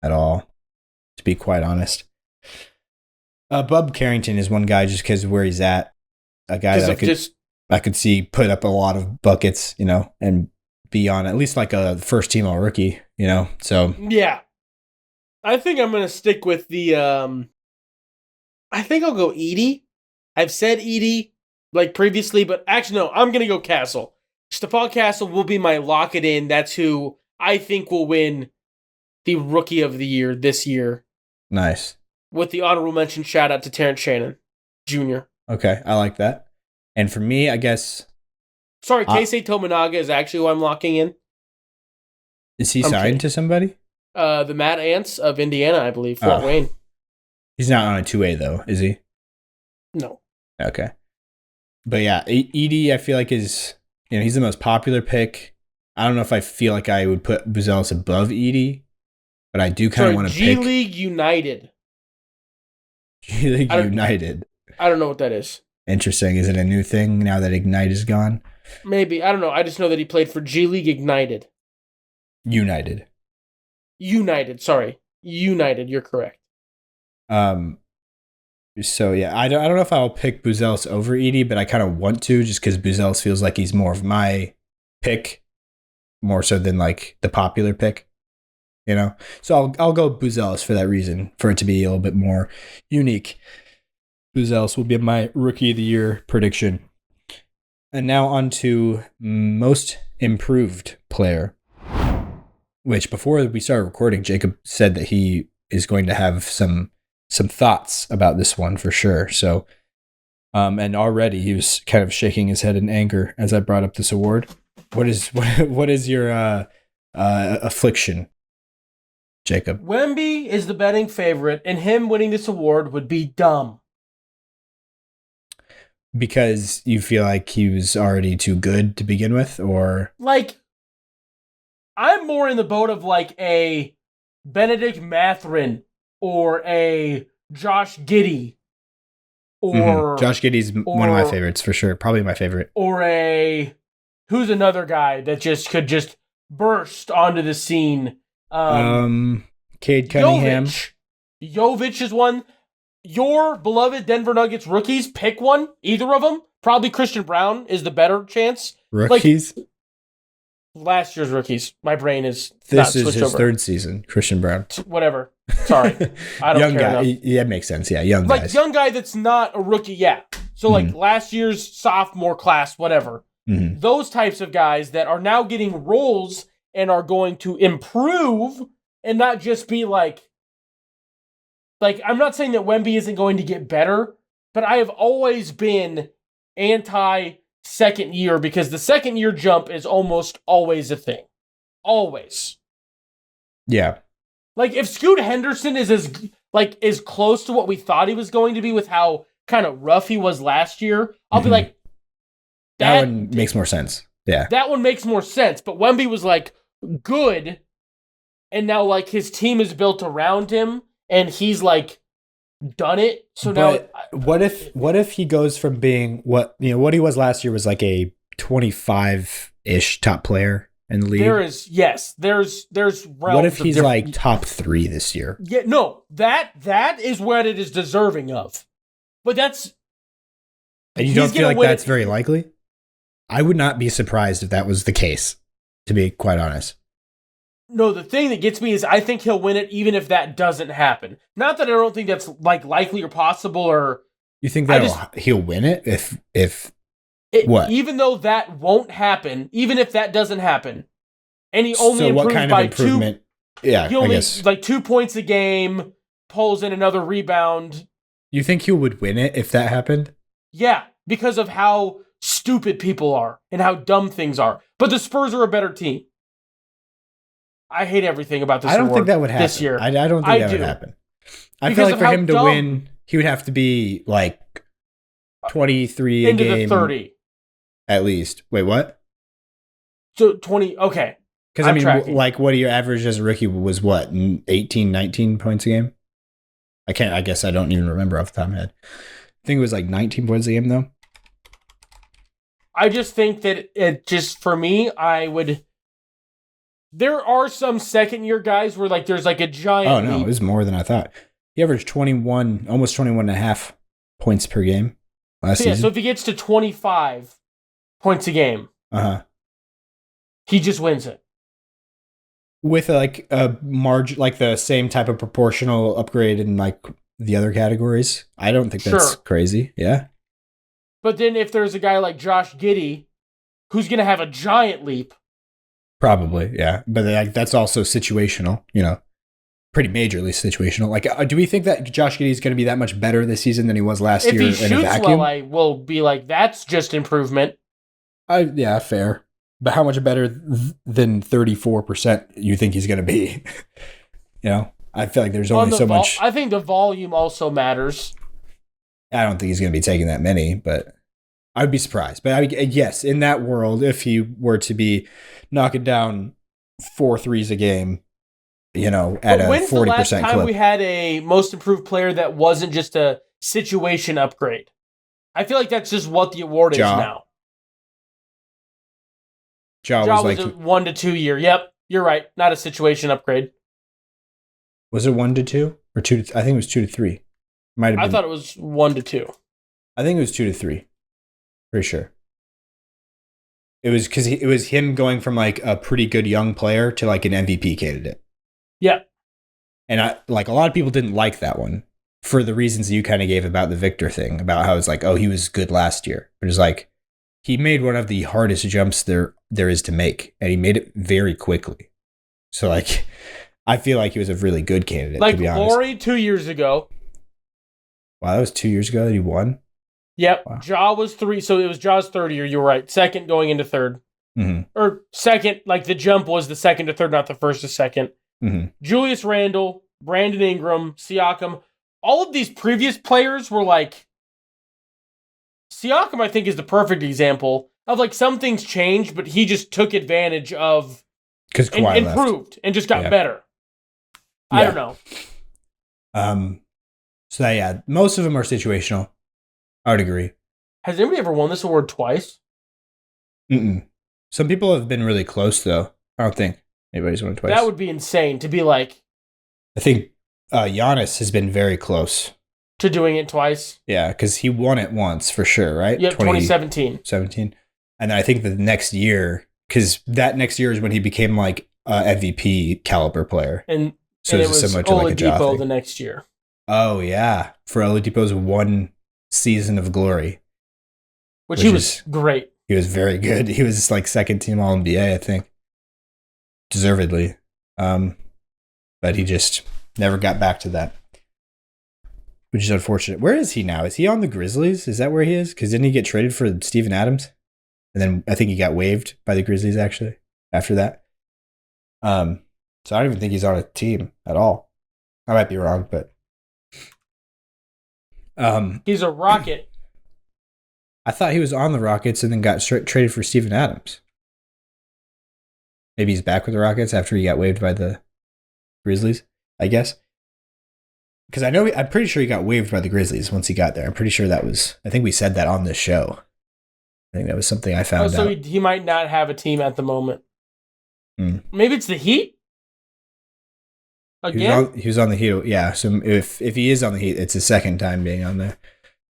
at all, to be quite honest. Bub Carrington is one guy just because of where he's at. A guy that I could see put up a lot of buckets, and be on at least like a first team all rookie, So yeah, I think I'm gonna stick with the. I think I'll go Edey. I've said Edey previously, but actually no, I'm gonna go Castle. Stephon Castle will be my lock it in. That's who I think will win the Rookie of the Year this year. Nice. With the honorable mention, shout out to Terrence Shannon Jr. Okay, I like that. And for me, I guess... Sorry, Keisei Tominaga is actually who I'm locking in. Is he signed to somebody? The Matt Ants of Indiana, I believe, Fort Wayne. He's not on a 2A, though, is he? No. Okay. But yeah, Edey, I feel like is... he's the most popular pick. I don't know if I feel like I would put Buzelis above Edey, but I do kind of want to pick... G-League United. G-League United. I don't know what that is. Interesting. Is it a new thing now that Ignite is gone? Maybe. I don't know. I just know that he played for G-League Ignited. United. Sorry. United. You're correct. So yeah, I don't know if I'll pick Buzelis over Edey, but I kind of want to just because Buzelis feels like he's more of my pick, more so than the popular pick. So I'll go Buzelis for that reason, for it to be a little bit more unique. Buzelis will be my Rookie of the Year prediction. And now on to Most Improved Player, which before we started recording, Jacob said that he is going to have some thoughts about this one for sure. So, and already he was kind of shaking his head in anger as I brought up this award. What is your affliction, Jacob? Wemby is the betting favorite, and him winning this award would be dumb. Because you feel like he was already too good to begin with, or I'm more in the boat of a Benedict Mathurin or a Josh Giddey, or Josh Giddey's one of my favorites for sure, probably my favorite. Or who's another guy that could burst onto the scene? Cade Cunningham. Jovic is one. Your beloved Denver Nuggets rookies, pick one. Either of them. Probably Christian Brown is the better chance. Rookies? Last year's rookies. My brain is This is his third season, Christian Brown. Whatever. Sorry. I don't young care guy. enough. Yeah, it makes sense. Yeah, young guys. Young guy that's not a rookie, yeah. So last year's sophomore class, whatever. Mm-hmm. Those types of guys that are now getting roles and are going to improve and not just be I'm not saying that Wemby isn't going to get better, but I have always been anti second year because the second year jump is almost always a thing. Always. Yeah. Like if Scoot Henderson is as close to what we thought he was going to be with how kind of rough he was last year, I'll be like, that one makes more sense. Yeah. That one makes more sense. But Wemby was like good, and now like his team is built around him, and he's like done it. So but now what if he goes from being what he was last year was like a 25-ish top player in the league? There's realms. What if he's like top 3 this year? Yeah, no, that is what it is deserving of. But that's and you don't feel like that's very likely? I would not be surprised if that was the case, to be quite honest. No, the thing that gets me is I think he'll win it even if that doesn't happen. Not that I don't think that's like likely or possible or you think that he'll win it if what? Even though that won't happen, even if that doesn't happen, and he only improves what kind by of improvement? 2, yeah, he only I guess like 2 points a game, pulls in another rebound. You think he would win it if that happened? Yeah, because of how stupid people are and how dumb things are. But the Spurs are a better team. I hate everything about this. I don't think that would happen this year. I don't think that would happen. I because feel like for him to win, he would have to be like 23 into a game, the 30 at least. Wait, what? So 20. Okay, because I mean, like, what your average as a rookie was? What, 18, 19 points a game? I guess I don't even remember off the top of my head. I think it was like 19 points a game, though. I just think that it just, for me, there are some second year guys where like there's like a giant. Oh, no, leap. it was more than I thought. He averaged 21, almost 21 and a half points per game last season. So if he gets to 25 points a game, he just wins it. With like a margin, like the same type of proportional upgrade in like the other categories. I don't think that's crazy. Yeah. But then if there's a guy like Josh Giddey, who's going to have a giant leap. Probably, yeah. But that's also situational, pretty majorly situational. Like, do we think that Josh Giddey is going to be that much better this season than he was last year in a vacuum? If he shoots well, I will be like, that's just improvement. Yeah, fair. But how much better than 34% you think he's going to be? I feel like there's only so much. I think the volume also matters. I don't think he's going to be taking that many, but I'd be surprised. But yes, in that world, if he were to be knocking down 4 threes a game, at a 40% when's the last time clip. we had a most improved player that wasn't just a situation upgrade? I feel like that's just what the award is now. Ja was a 1 to 2 year. Yep, you're right. Not a situation upgrade. Was it 1 to 2 or 2? I think it was 2 to 3. Might have been. I thought it was 1 to 2. I think it was 2 to 3. Pretty sure. It was because it was him going from like a pretty good young player to like an MVP candidate. Yeah. And a lot of people didn't like that one for the reasons you kind of gave about the Victor thing, about how it's like, oh, he was good last year. But it's like, he made one of the hardest jumps there is to make, and he made it very quickly. So like, I feel like he was a really good candidate, to be honest. Laurie 2 years ago. Wow, that was 2 years ago that he won? Yep. Wow. Ja was 3, so it was Ja's third year, you were right. Second going into third. Mm-hmm. Or second, like the jump was the second to third, not the first to second. Mm-hmm. Julius Randle, Brandon Ingram, Siakam. All of these previous players were like... Siakam, I think, is the perfect example of like some things changed, but he just took advantage of... Because Kawhi improved and just got better. I don't know. So yeah, most of them are situational. I would agree. Has anybody ever won this award twice? Mm-mm. Some people have been really close, though. I don't think anybody's won it twice. That would be insane to be like... I think Giannis has been very close. To doing it twice? Yeah, because he won it once, for sure, right? Yep, 2017. 17. And then I think the next year, because that next year is when he became like MVP caliber player. And so it was similar to like a Ja Oladipo thing. the next year. Oh, yeah. For Oladipo's one season of glory. Which he was great. He was very good. He was like second team All-NBA, I think. Deservedly. But he just never got back to that. which is unfortunate. Where is he now? Is he on the Grizzlies? Is that where he is? Because didn't he get traded for Steven Adams? And then I think he got waived by the Grizzlies actually after that. So I don't even think he's on a team at all. I might be wrong, but he's a Rocket. I thought he was on the Rockets and then got traded for Steven Adams. Maybe he's back with the Rockets after he got waived by the Grizzlies, I guess. Because I'm pretty sure he got waived by the Grizzlies once he got there. I'm pretty sure I think we said that on this show. I think that was something I found out. So he might not have a team at the moment. Maybe it's the Heat? Again? He was on the Heat. Yeah, so if he is on the Heat, it's his second time being on the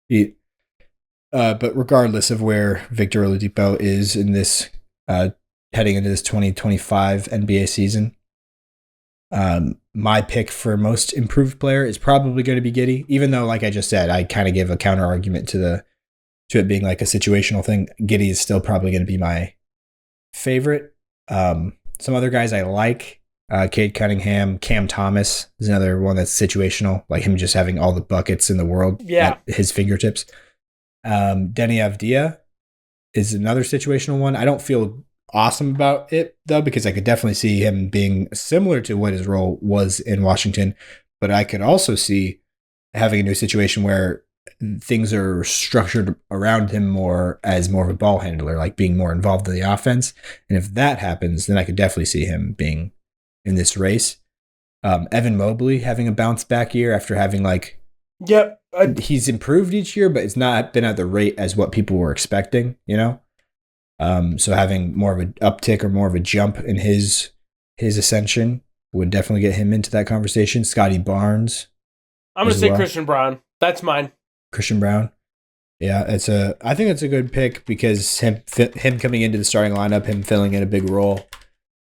Heat. But regardless of where Victor Oladipo is in this, heading into this 2025 NBA season, my pick for most improved player is probably going to be Giddey. Even though, like I just said, I kind of give a counter argument to it being like a situational thing. Giddey is still probably going to be my favorite. Some other guys I like, Cade Cunningham, Cam Thomas is another one that's situational, like him just having all the buckets in the world at his fingertips. Denny Avdia is another situational one. I don't feel awesome about it though, because I could definitely see him being similar to what his role was in Washington, but I could also see having a new situation where things are structured around him more as more of a ball handler, like being more involved in the offense. And if that happens, then I could definitely see him being in this race. Evan Mobley having a bounce back year after having he's improved each year, but it's not been at the rate as what people were expecting, you know? So having more of an uptick or more of a jump in his ascension would definitely get him into that conversation. Scotty Barnes. I'm going to say Christian Brown. That's mine. Christian Brown. Yeah, I think it's a good pick because him coming into the starting lineup, him filling in a big role.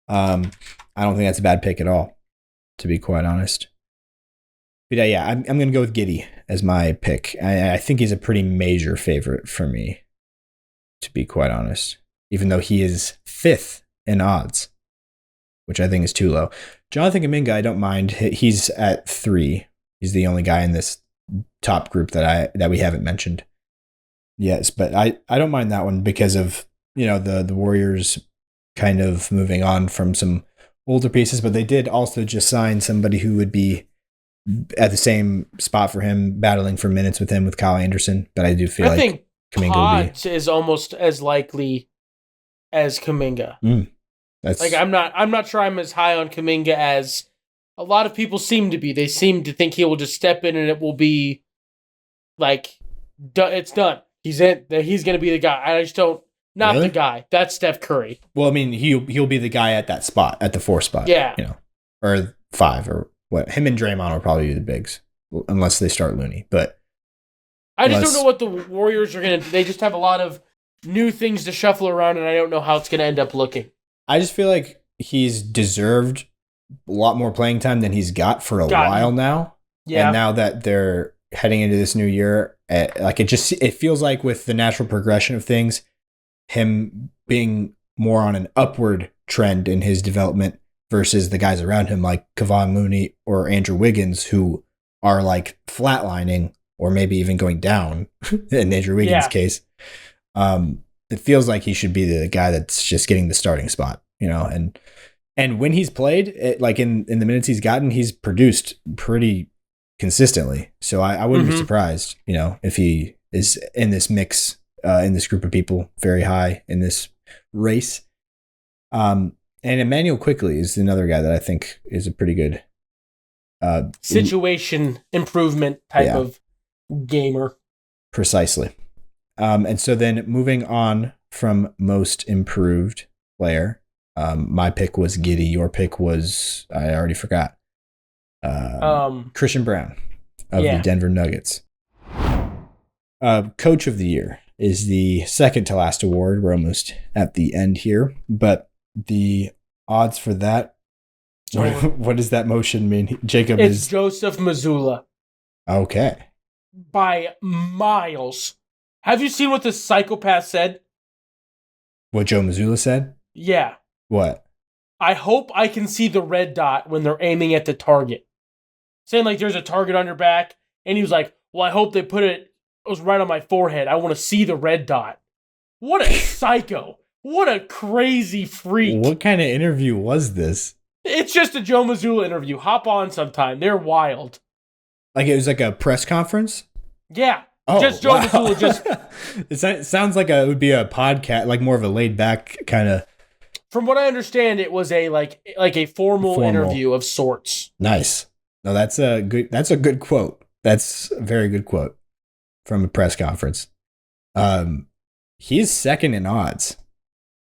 I don't think that's a bad pick at all, to be quite honest. But yeah, I'm going to go with Giddey as my pick. I think he's a pretty major favorite for me, to be quite honest, even though he is 5th in odds, which I think is too low. Jonathan Kuminga, I don't mind. He's at 3. He's the only guy in this top group that we haven't mentioned. Yes, but I don't mind that one because of, the Warriors kind of moving on from some older pieces, but they did also just sign somebody who would be at the same spot for him, battling for minutes with him with Kyle Anderson. But I do feel I think Kuminga Potts is almost as likely as Kuminga. I'm not sure I'm as high on Kuminga as a lot of people seem to be. They seem to think he will just step in and it will be like it's done. He's in. He's going to be the guy. I just don't. Not really? The guy. That's Steph Curry. Well, I mean, he'll be the guy at that spot, at the 4 spot. Yeah. Or 5 or what. Him and Draymond will probably be the bigs, unless they start Looney. But I just don't know what the Warriors are going to do. They just have a lot of new things to shuffle around, and I don't know how it's going to end up looking. I just feel like he's deserved a lot more playing time than he's got for a while now. Yeah. And now that they're heading into this new year, it feels like with the natural progression of things, him being more on an upward trend in his development versus the guys around him like Kevon Looney or Andrew Wiggins, who are like flatlining or maybe even going down in Andrew Wiggins' case. It feels like he should be the guy that's just getting the starting spot, and when he's played, in the minutes he's gotten, he's produced pretty consistently. So I wouldn't be surprised, if he is in this mix, in this group of people, very high in this race. And Emmanuel Quickley is another guy that I think is a pretty good situation improvement type of gamer. Precisely. And so then moving on from most improved player, my pick was Giddey. Your pick was, I already forgot. Christian Brown of the Denver Nuggets. Coach of the Year is the second to last award. We're almost at the end here, but the odds for that, what does that motion mean? Jacob it's Joseph Mazzulla. Okay. By miles. Have you seen what this psychopath said? What Joe Mazzulla said? Yeah. What? I hope I can see the red dot when they're aiming at the target. Saying like there's a target on your back, and he was like, well, I hope they put it was right on my forehead. I want to see the red dot. What a psycho. What a crazy freak. What kind of interview was this? It's just a Joe Mazzulla interview. Hop on sometime. They're wild. Like it was like a press conference? Yeah. Oh, just Joe Mazzulla. It sounds like it would be a podcast, like more of a laid back kind of. From what I understand, it was a like a formal interview of sorts. Nice. No, that's a good quote. That's a very good quote from a press conference. He's second in odds.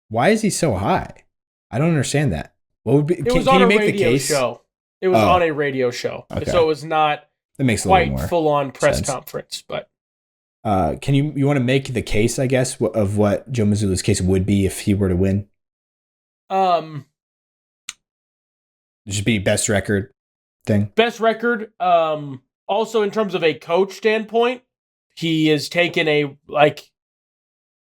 Why is he so high? I don't understand that. What would be? It was on a radio show. It was on a radio show, okay. So it was not that makes quite full on press conference. But can you want to make the case? I guess of what Joe Mazzulla's case would be if he were to win. Just be best record thing. Best record. Also, in terms of a coach standpoint, he has taken a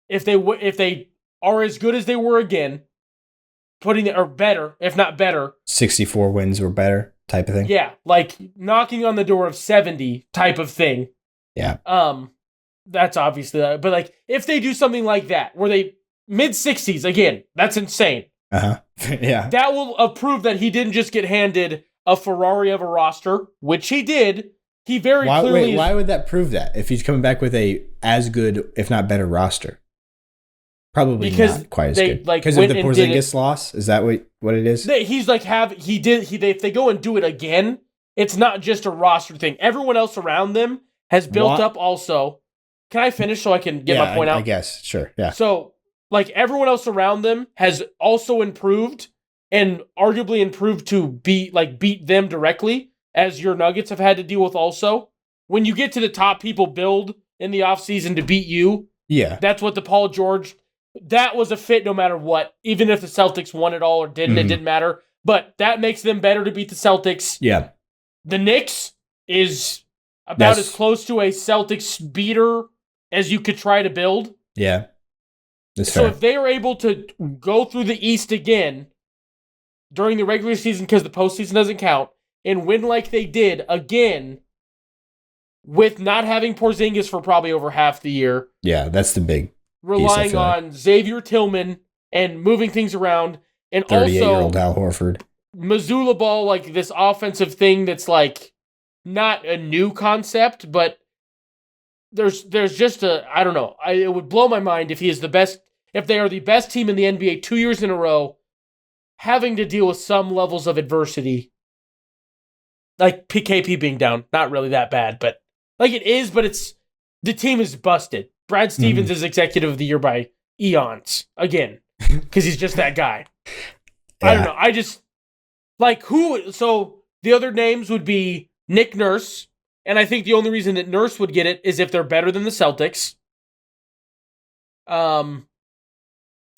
if they are as good as they were again, or better, if not better, 64 wins or better type of thing. Yeah, like knocking on the door of 70 type of thing. Yeah. That's obviously, but like if they do something like that, where they mid-60s again, that's insane. Yeah. That will prove that he didn't just get handed a Ferrari of a roster, which he did. He very clearly. Why would that prove that if he's coming back with a as good, if not better, roster? Probably because not quite as good. Like, because of the Porzingis loss? Is that what it is? He's like if they go and do it again, it's not just a roster thing. Everyone else around them has built up also. Can I finish so I can get my point out? I guess. Sure. Yeah. So, like, everyone else around them has also improved and arguably improved to beat them directly, as your Nuggets have had to deal with also. When you get to the top, people build in the offseason to beat you. Yeah. That's what the Paul George, that was a fit no matter what. Even if the Celtics won it all or didn't, it didn't matter. But that makes them better to beat the Celtics. Yeah. The Knicks is about as close to a Celtics beater as you could try to build. Yeah. That's fair. If they are able to go through the East again during the regular season, because the postseason doesn't count, and win like they did again with not having Porzingis for probably over half the year. Yeah, that's the big relying piece, on Xavier Tillman and moving things around. And 38-year-old Al Horford. Mazzulla ball, like this offensive thing that's like not a new concept, but there's just I don't know. It would blow my mind if he is the best, if they are the best team in the NBA 2 years in a row, having to deal with some levels of adversity. Like PKP being down, not really that bad, but like it is, but the team is busted. Brad Stevens is executive of the year by eons again, because he's just that guy. Yeah. I don't know. I just like so the other names would be Nick Nurse. And I think the only reason that Nurse would get it is if they're better than the Celtics.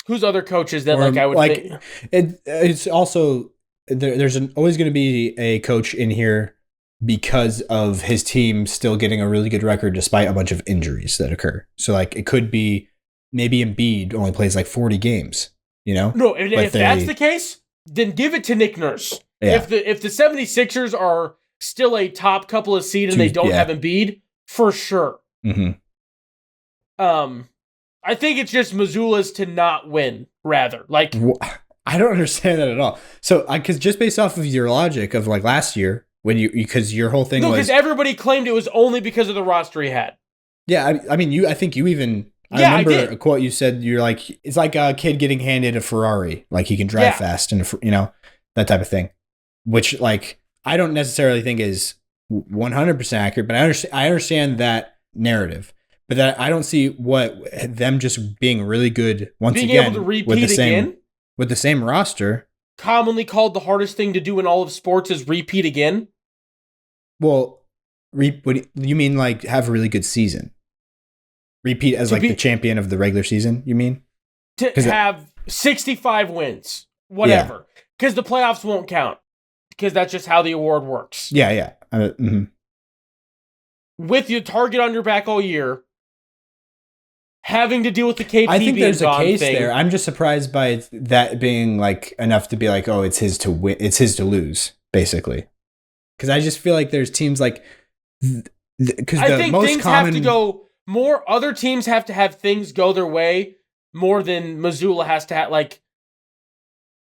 Who's other coaches that I would think? It's also there's always going to be a coach in here because of his team still getting a really good record despite a bunch of injuries that occur. So like it could be maybe Embiid only plays like 40 games, you know? No, if that's the case, then give it to Nick Nurse. Yeah. If the 76ers are still a top couple of seed and they don't have Embiid, for sure. Mm-hmm. I think it's just Mazzulla's to not win, rather. Like, I don't understand that at all. So, because just based off of your logic of like last year, when because your whole thing was because everybody claimed it was only because of the roster he had. Yeah, I mean, I think you even. I remember a quote you said. You're like, it's like a kid getting handed a Ferrari, like he can drive fast and that type of thing, which like. I don't necessarily think is 100% accurate, but I understand that narrative. But that I don't see what them just being really good once being again able to repeat with the same roster. Commonly called the hardest thing to do in all of sports is repeat again. Well, what you mean like have a really good season? Repeat as the champion of the regular season, you mean? To have 65 wins, whatever. Because the playoffs won't count. Because that's just how the award works. Yeah. With your target on your back all year, having to deal with the KP. I think there's a case thing. there. I'm just surprised by that being like enough to be like, oh, it's his to win, it's his to lose, basically. Because I just feel like there's teams like because I the think most things common have to go more. Other teams have to have things go their way more than Missoula has to have. Like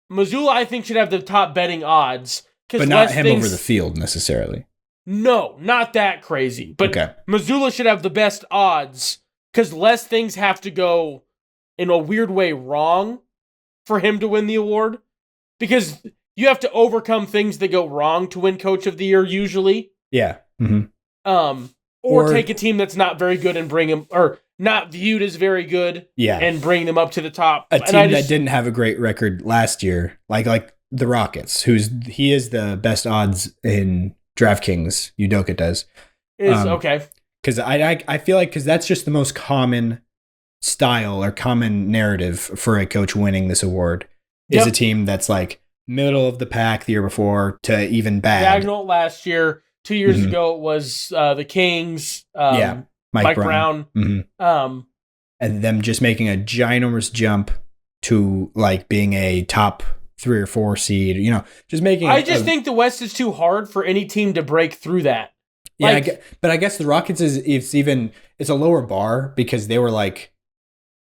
Missoula, I think should have the top betting odds because but not him over the field necessarily. No, not that crazy. But Okay. Missoula should have the best odds because less things have to go in a weird way wrong for him to win the award. Because you have to overcome things that go wrong to win Coach of the Year usually. Yeah. Mm-hmm. Or take a team that's not very good and bring them, or not viewed as very good, and bring them up to the top. A team that didn't have a great record last year, like the Rockets, he is the best odds in DraftKings. Udoka does. Okay. Because I feel like that's just the most common style or common narrative for a coach winning this award is a team that's like middle of the pack the year before to even bad. Diagonal last year. 2 years ago it was the Kings. Mike Brown. Mm-hmm. And them just making a ginormous jump to like being a top 3 or 4 seed. Just making. I just think the West is too hard for any team to break through that. But I guess the Rockets it's a lower bar because they were like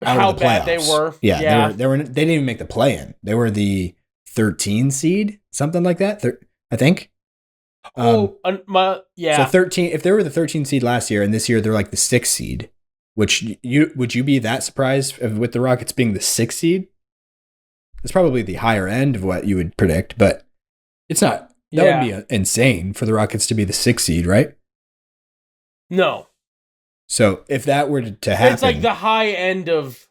out how of the playoffs. Bad they were. Yeah. They didn't even make the play-in. They were the 13 seed, something like that. I think. So 13. If they were the 13 seed last year and this year they're like the 6th seed, would you be that surprised with the Rockets being the 6th seed? It's probably the higher end of what you would predict, but it's not. That would be insane for the Rockets to be the 6th seed, right? No. So if that were to happen, it's like the high end of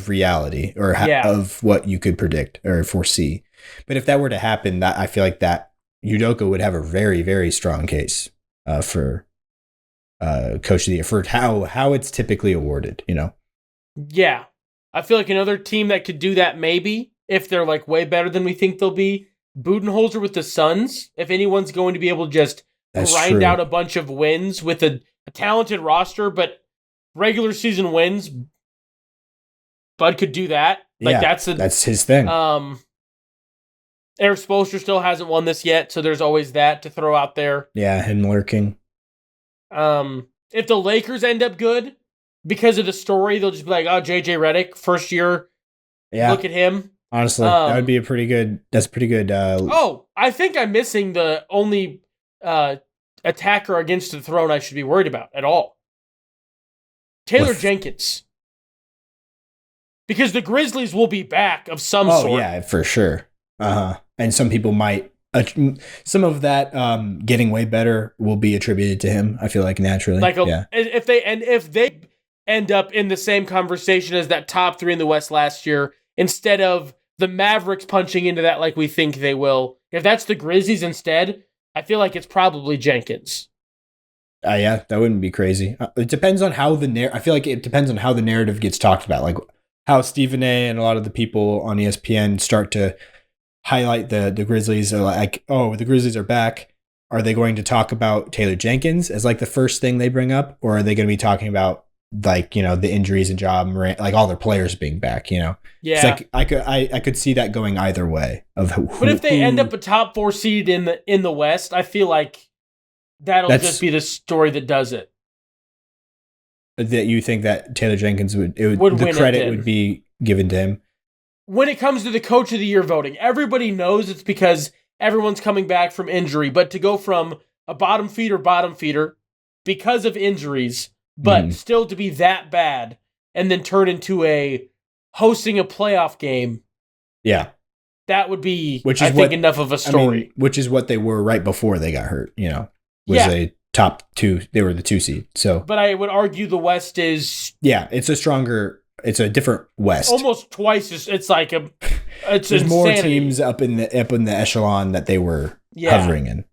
reality or of what you could predict or foresee. But if that were to happen, that I feel like that Udoka would have a very, very strong case for Coach of the Year for how it's typically awarded. Yeah, I feel like another team that could do that maybe if they're like way better than we think they'll be. Budenholzer with the Suns. If anyone's going to be able to just grind out a bunch of wins with a talented roster, but regular season wins, Bud could do that. That's his thing. Eric Spoelstra still hasn't won this yet, so there's always that to throw out there. Yeah, him lurking. If the Lakers end up good, because of the story, they'll just be like, oh, JJ Redick, first year. Yeah. Look at him. Honestly, that would be that's pretty good. I think I'm missing the only attacker against the throne I should be worried about at all. Taylor Jenkins. Because the Grizzlies will be back of some sort. Oh, yeah, for sure. And some people might, some of that getting way better will be attributed to him, I feel like, naturally. If they end up in the same conversation as that top 3 in the West last year, instead of the Mavericks punching into that like we think they will, if that's the Grizzlies instead, I feel like it's probably Jenkins. Yeah, that wouldn't be crazy. It depends on how I feel like it depends on how the narrative gets talked about, like how Stephen A. and a lot of the people on ESPN start to highlight the Grizzlies are like, oh, the Grizzlies are back. Are they going to talk about Taylor Jenkins as like the first thing they bring up? Or are they going to be talking about like, the injuries and job, like all their players being back, Yeah. It's like I could see that going either way but if they end up a top 4 seed in the West, I feel like that'll just be the story that does it. That you think that Taylor Jenkins the credit would be given to him. When it comes to the Coach of the Year voting, everybody knows it's because everyone's coming back from injury. But to go from a bottom feeder because of injuries, but still to be that bad and then turn into hosting a playoff game. Yeah. That would be, I think, enough of a story. Which is what they were right before they got hurt, a top 2. They were the 2 seed. So, but I would argue the West is. Yeah, it's a different West. Almost twice as it's like it's there's insanity. More teams up in the echelon that they were hovering in.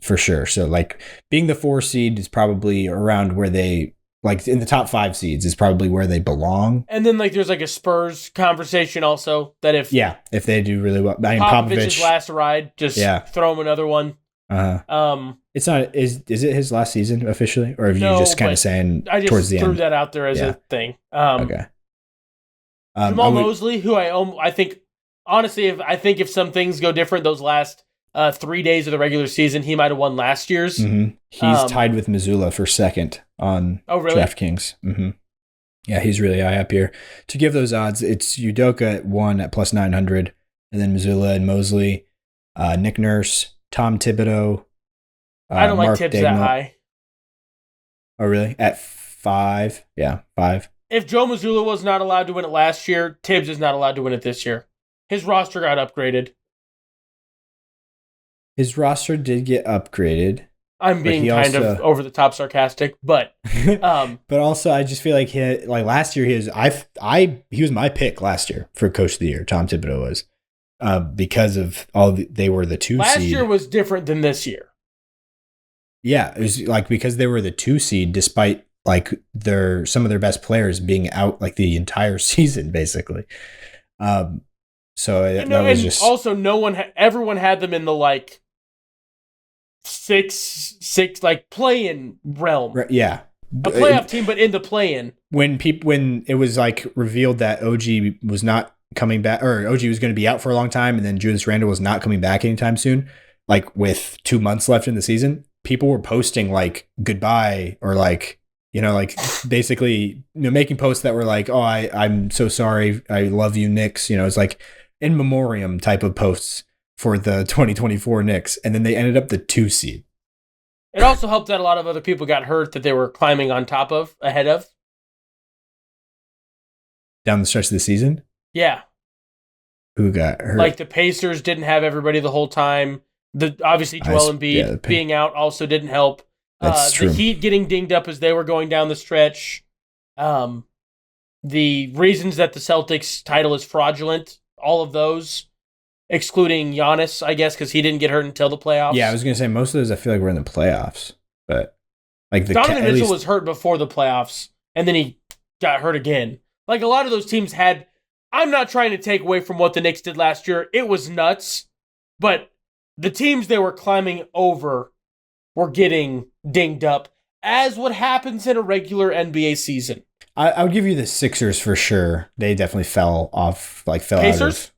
For sure. So like being the 4 seed is probably around where they like in the top 5 seeds is probably where they belong. And then like there's like a Spurs conversation also that if they do really well. I mean Popovich's last ride, just throw him another one. It's not is it his last season officially, or are you just kind of saying towards the end? I just threw that out there as a thing. Okay. Jamal Mosley, who I think honestly, if some things go different, those last 3 days of the regular season, he might have won last year's. Mm-hmm. He's tied with Missoula for second on really? DraftKings. Mm-hmm. Yeah, he's really high up here. To give those odds, it's Udoka at 1 at plus 900, and then Missoula and Mosley, Nick Nurse, Tom Thibodeau. I don't Mark like Tibbs Daigneault. that high. Oh, really? At 5? Yeah, 5. If Joe Mazzulla was not allowed to win it last year, Tibbs is not allowed to win it this year. His roster got upgraded. His roster did get upgraded. I'm being kind of over the top sarcastic, but but also I just feel like last year he was my pick last year for Coach of the Year. Tom Thibodeau was because of they were the 2 seed. Last year was different than this year. Yeah, it was like because they were the 2 seed, despite like some of their best players being out like the entire season, basically. So that was just also everyone had them in the like 6 like play-in realm. Yeah, a playoff team, but in the play-in. When it was like revealed that OG was not coming back, or OG was going to be out for a long time, and then Julius Randle was not coming back anytime soon, like with 2 months left in the season, people were posting like goodbye or like, like basically making posts that were like, oh, I'm so sorry, I love you, Knicks. It's like in memoriam type of posts for the 2024 Knicks, and then they ended up the 2 seed. It also helped that a lot of other people got hurt that they were climbing on top of, ahead of. Down the stretch of the season? Yeah. Who got hurt? Like the Pacers didn't have everybody the whole time. Obviously Joel Embiid being out also didn't help. That's true. The Heat getting dinged up as they were going down the stretch. The reasons that the Celtics title is fraudulent, all of those. Excluding Giannis, I guess, because he didn't get hurt until the playoffs. Yeah, I was going to say, most of those I feel like were in the playoffs. But like Donovan Mitchell was hurt before the playoffs, and then he got hurt again. Like a lot of those teams had... I'm not trying to take away from what the Knicks did last year. It was nuts. But the teams they were climbing over were getting dinged up, as what happens in a regular NBA season. I would give you the Sixers for sure. They definitely fell Pacers? out of...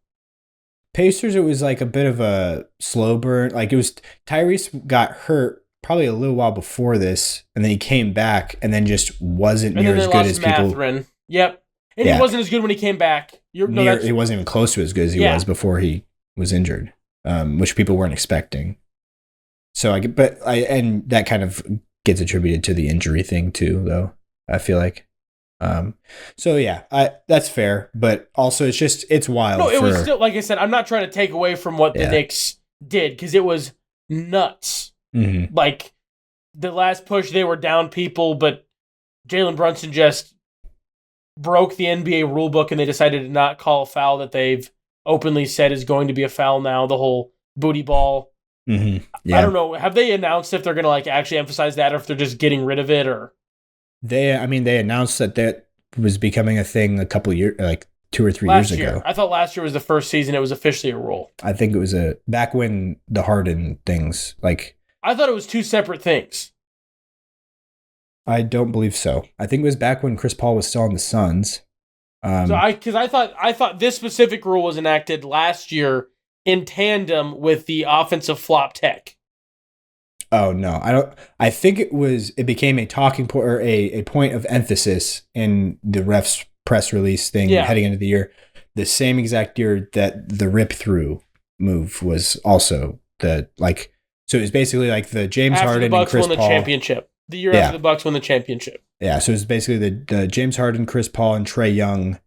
Pacers, it was like a bit of a slow burn. Like it was Tyrese got hurt probably a little while before this, and then he came back and then just wasn't near as good as people. Yep. And he wasn't as good when he came back. He wasn't even close to as good as he was before he was injured, which people weren't expecting. So and that kind of gets attributed to the injury thing too, though. I feel like. So yeah, that's fair, but also it's wild. No, it was still, like I said, I'm not trying to take away from what the Knicks did, because it was nuts. Mm-hmm. Like the last push, they were down people, but Jalen Brunson just broke the NBA rulebook, and they decided to not call a foul that they've openly said is going to be a foul now. The whole booty ball. Mm-hmm. Yeah. I don't know. Have they announced if they're going to like actually emphasize that, or if they're just getting rid of it, or? They announced that was becoming a thing a couple of years, like 2 or 3 years ago. I thought last year was the first season it was officially a rule. I think it was back when the Harden things, like... I thought it was 2 separate things. I don't believe so. I think it was back when Chris Paul was still on the Suns. I thought this specific rule was enacted last year in tandem with the offensive flop tech. Oh no, I don't. I think it became a talking point or a point of emphasis in the refs press release thing heading into the year. The same exact year that the rip through move was also so it was basically like the James Harden and Chris Paul championship. The year after the Bucks won the championship. Yeah, so it's basically the James Harden, Chris Paul, and Trae Young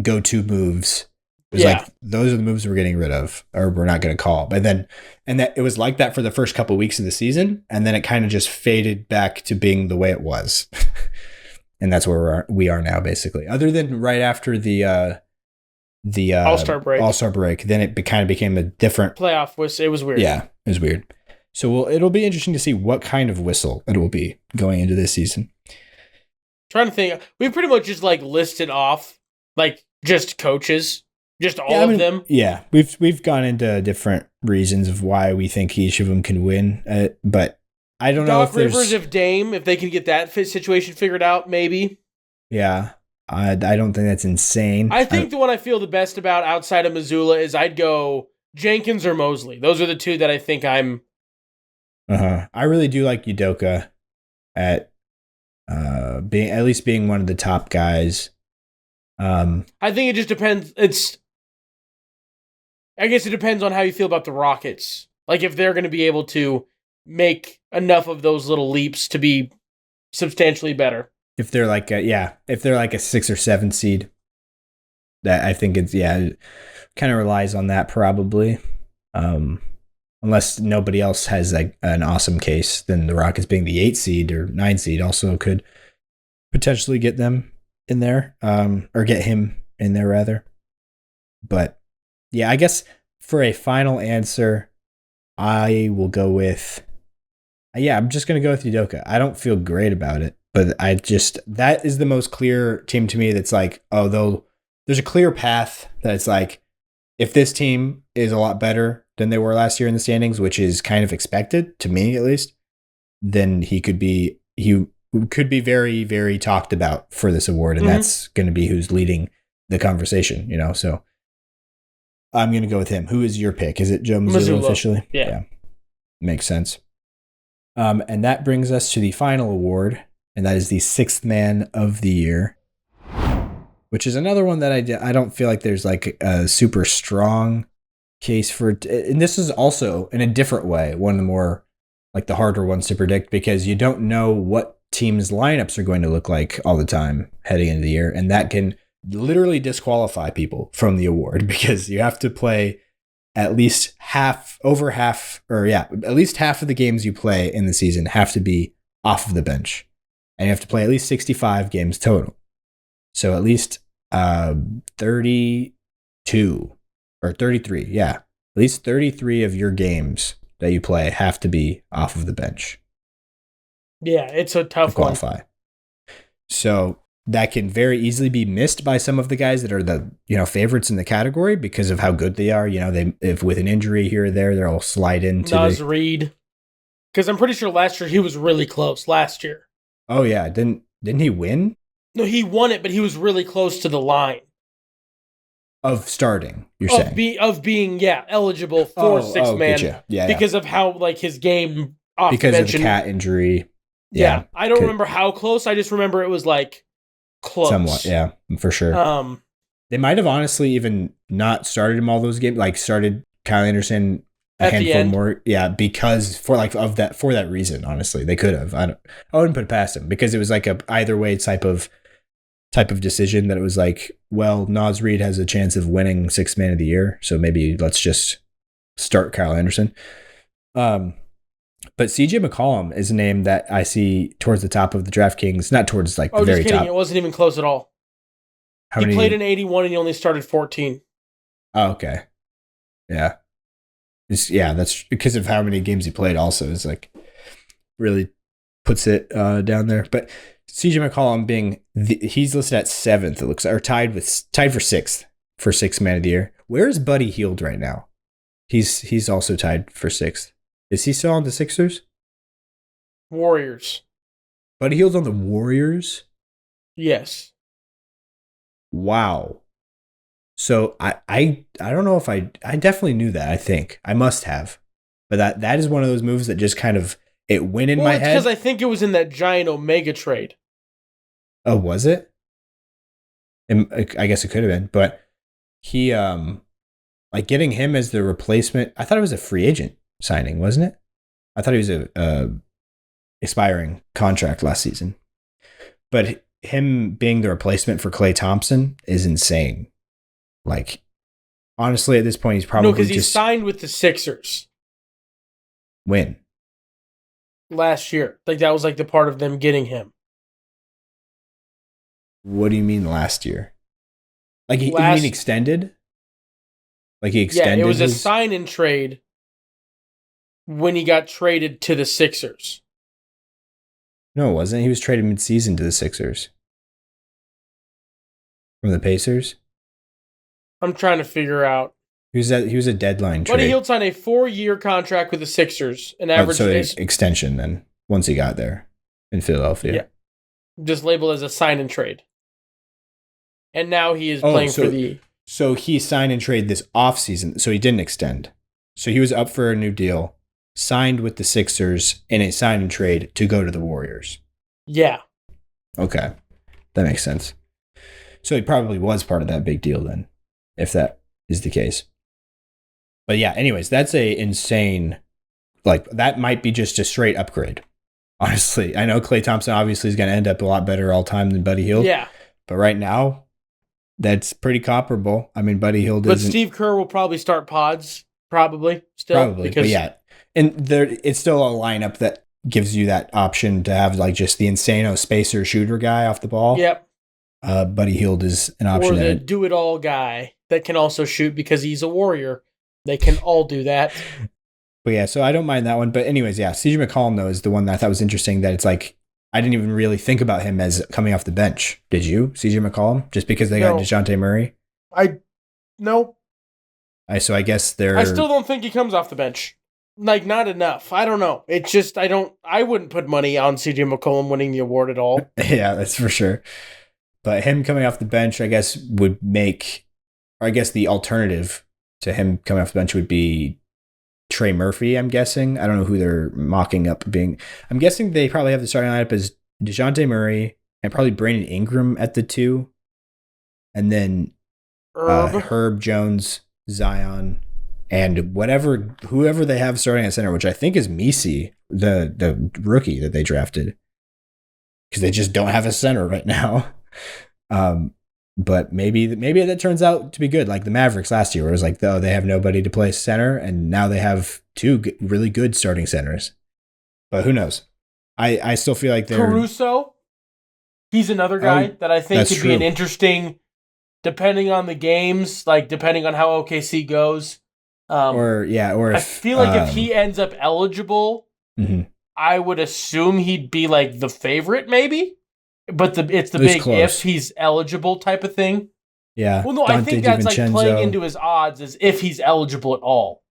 go-to moves. It was like, those are the moves we're getting rid of, or we're not going to call. But then, it was like that for the first couple of weeks of the season, and then it kind of just faded back to being the way it was. And that's where we are now, basically. Other than right after the All-Star break, then it kind of became a different playoff. It was weird. Yeah, it was weird. So it'll be interesting to see what kind of whistle it will be going into this season. Trying to think, we pretty much just listed off just coaches. Just all of them? Yeah. We've gone into different reasons of why we think each of them can win. But I don't know if Rivers, if Dame, if they can get that situation figured out, maybe. Yeah. I don't think that's insane. I think the one I feel the best about outside of Missoula is I'd go Jenkins or Mosley. Those are the two that I think I'm. I really do like Udoka at being one of the top guys. I think it just depends. I guess it depends on how you feel about the Rockets. Like if they're going to be able to make enough of those little leaps to be substantially better. If they're like a 6 or 7 seed, that I think it kind of relies on that probably. Unless nobody else has like an awesome case, then the Rockets being the 8 seed or 9 seed also could potentially get them in there, or get him in there rather. But yeah, I guess for a final answer, I will go with, I'm just going to go with Udoka. I don't feel great about it, but that is the most clear team to me that's like, there's a clear path that it's like, if this team is a lot better than they were last year in the standings, which is kind of expected to me at least, then he could be very, very talked about for this award. And that's going to be who's leading the conversation, so I'm going to go with him. Who is your pick? Is it Joe Mazzulla officially? Yeah. Makes sense. And that brings us to the final award, and that is the 6th man of the year, which is another one that I don't feel like there's like a super strong case for. And this is also in a different way, one of the more like the harder ones to predict, because you don't know what teams' lineups are going to look like all the time heading into the year. And that can literally disqualify people from the award, because you have to play at least half of the games you play in the season have to be off of the bench, and you have to play at least 65 games total. So at least 32 or 33. Yeah. At least 33 of your games that you play have to be off of the bench. Yeah, it's a tough one. So that can very easily be missed by some of the guys that are the, favorites in the category because of how good they are. If with an injury here or there, they'll slide into Naz Reid. Because I'm pretty sure last year he was really close last year. Oh yeah. Didn't he win? No, he won it, but he was really close to the line. Of starting, you're saying? Of being eligible for 6th man. Yeah. Because of how, like, his game off because the bench. Of the cat injury. Yeah. I don't remember how close. I just remember it was, like, close. Somewhat, yeah, for sure. They might have honestly even not started him all those games, like started Kyle Anderson a handful more. Yeah, because for that reason, honestly, they could have. I wouldn't put it past him, because it was like a either way type of decision that it was like, well, Naz Reid has a chance of winning 6th man of the year, so maybe let's just start Kyle Anderson. But CJ McCollum is a name that I see towards the top of the DraftKings, not towards like the very top. It wasn't even close at all. He played in 81 and he only started 14. Oh, okay. Yeah. That's because of how many games he played also is like really puts it down there. But CJ McCollum he's listed at 7th, it looks like, or tied for 6th for 6th man of the year. Where is Buddy Hield right now? He's also tied for 6th. Is he still on the Sixers? Warriors. Buddy Hield's on the Warriors? Yes. Wow. So I don't know if I definitely knew that. I think I must have, but that is one of those moves that just kind of it went in my head. Because I think it was in that giant Omega trade. Oh, was it? I guess it could have been, but he like getting him as the replacement. I thought it was a free agent signing, wasn't it? I thought he was a expiring contract last season, but him being the replacement for Klay Thompson is insane. Like, honestly, at this point, he's probably because he signed with the Sixers. When? Last year. Like, that was like the part of them getting him. What do you mean last year? Like, you mean extended? Like, he extended? Yeah, it was a sign-and trade when he got traded to the Sixers. No, it wasn't. He was traded mid-season to the Sixers. From the Pacers? I'm trying to figure out. He was a deadline trade. Buddy Hield signed a 4-year contract with the Sixers. An average extension then, once he got there in Philadelphia. Yeah. Just labeled as a sign and trade. And now he is playing for the So he signed and traded this offseason. So he didn't extend. So he was up for a new deal, signed with the Sixers in a sign and trade to go to the Warriors. Yeah. Okay. That makes sense. So he probably was part of that big deal then, if that is the case. But yeah, anyways, that's a insane, like, that might be just a straight upgrade. Honestly, I know Klay Thompson obviously is going to end up a lot better all time than Buddy Hield. Yeah. But right now, that's pretty comparable. I mean, Buddy Hield But isn't. Steve Kerr will probably start pods, probably, still. Probably, but yeah. And there, it's still a lineup that gives you that option to have, like, just the insano spacer shooter guy off the ball. Yep. Buddy Hield is an option. Or the do-it-all guy that can also shoot because he's a Warrior. They can all do that. But yeah, so I don't mind that one. But anyways, yeah, CJ McCollum, though, is the one that I thought was interesting, that it's like, I didn't even really think about him as coming off the bench. Did you, CJ McCollum? Just because they got DeJounte Murray? No. So I guess they're... I still don't think he comes off the bench. Like, not enough. I don't know. It's just, I wouldn't put money on CJ McCollum winning the award at all. Yeah, that's for sure. But him coming off the bench, I guess, would make... Or I guess the alternative to him coming off the bench would be Trey Murphy, I'm guessing. I don't know who they're mocking up being. I'm guessing they probably have the starting lineup as DeJounte Murray and probably Brandon Ingram at the 2. And then Herb Jones, Zion, and whoever they have starting at center, which I think is Misi, the rookie that they drafted. Because they just don't have a center right now. But maybe that turns out to be good, like the Mavericks last year, where it was like, oh, they have nobody to play center, and now they have 2 really good starting centers. But who knows? I still feel like they're... Caruso, he's another guy that I think could be an interesting, depending on the games, like depending on how OKC goes. I feel like if he ends up eligible, I would assume he'd be like the favorite, maybe. But it's the big close. If he's eligible type of thing. Yeah. Well, no, I think that's like playing into his odds as if he's eligible at all.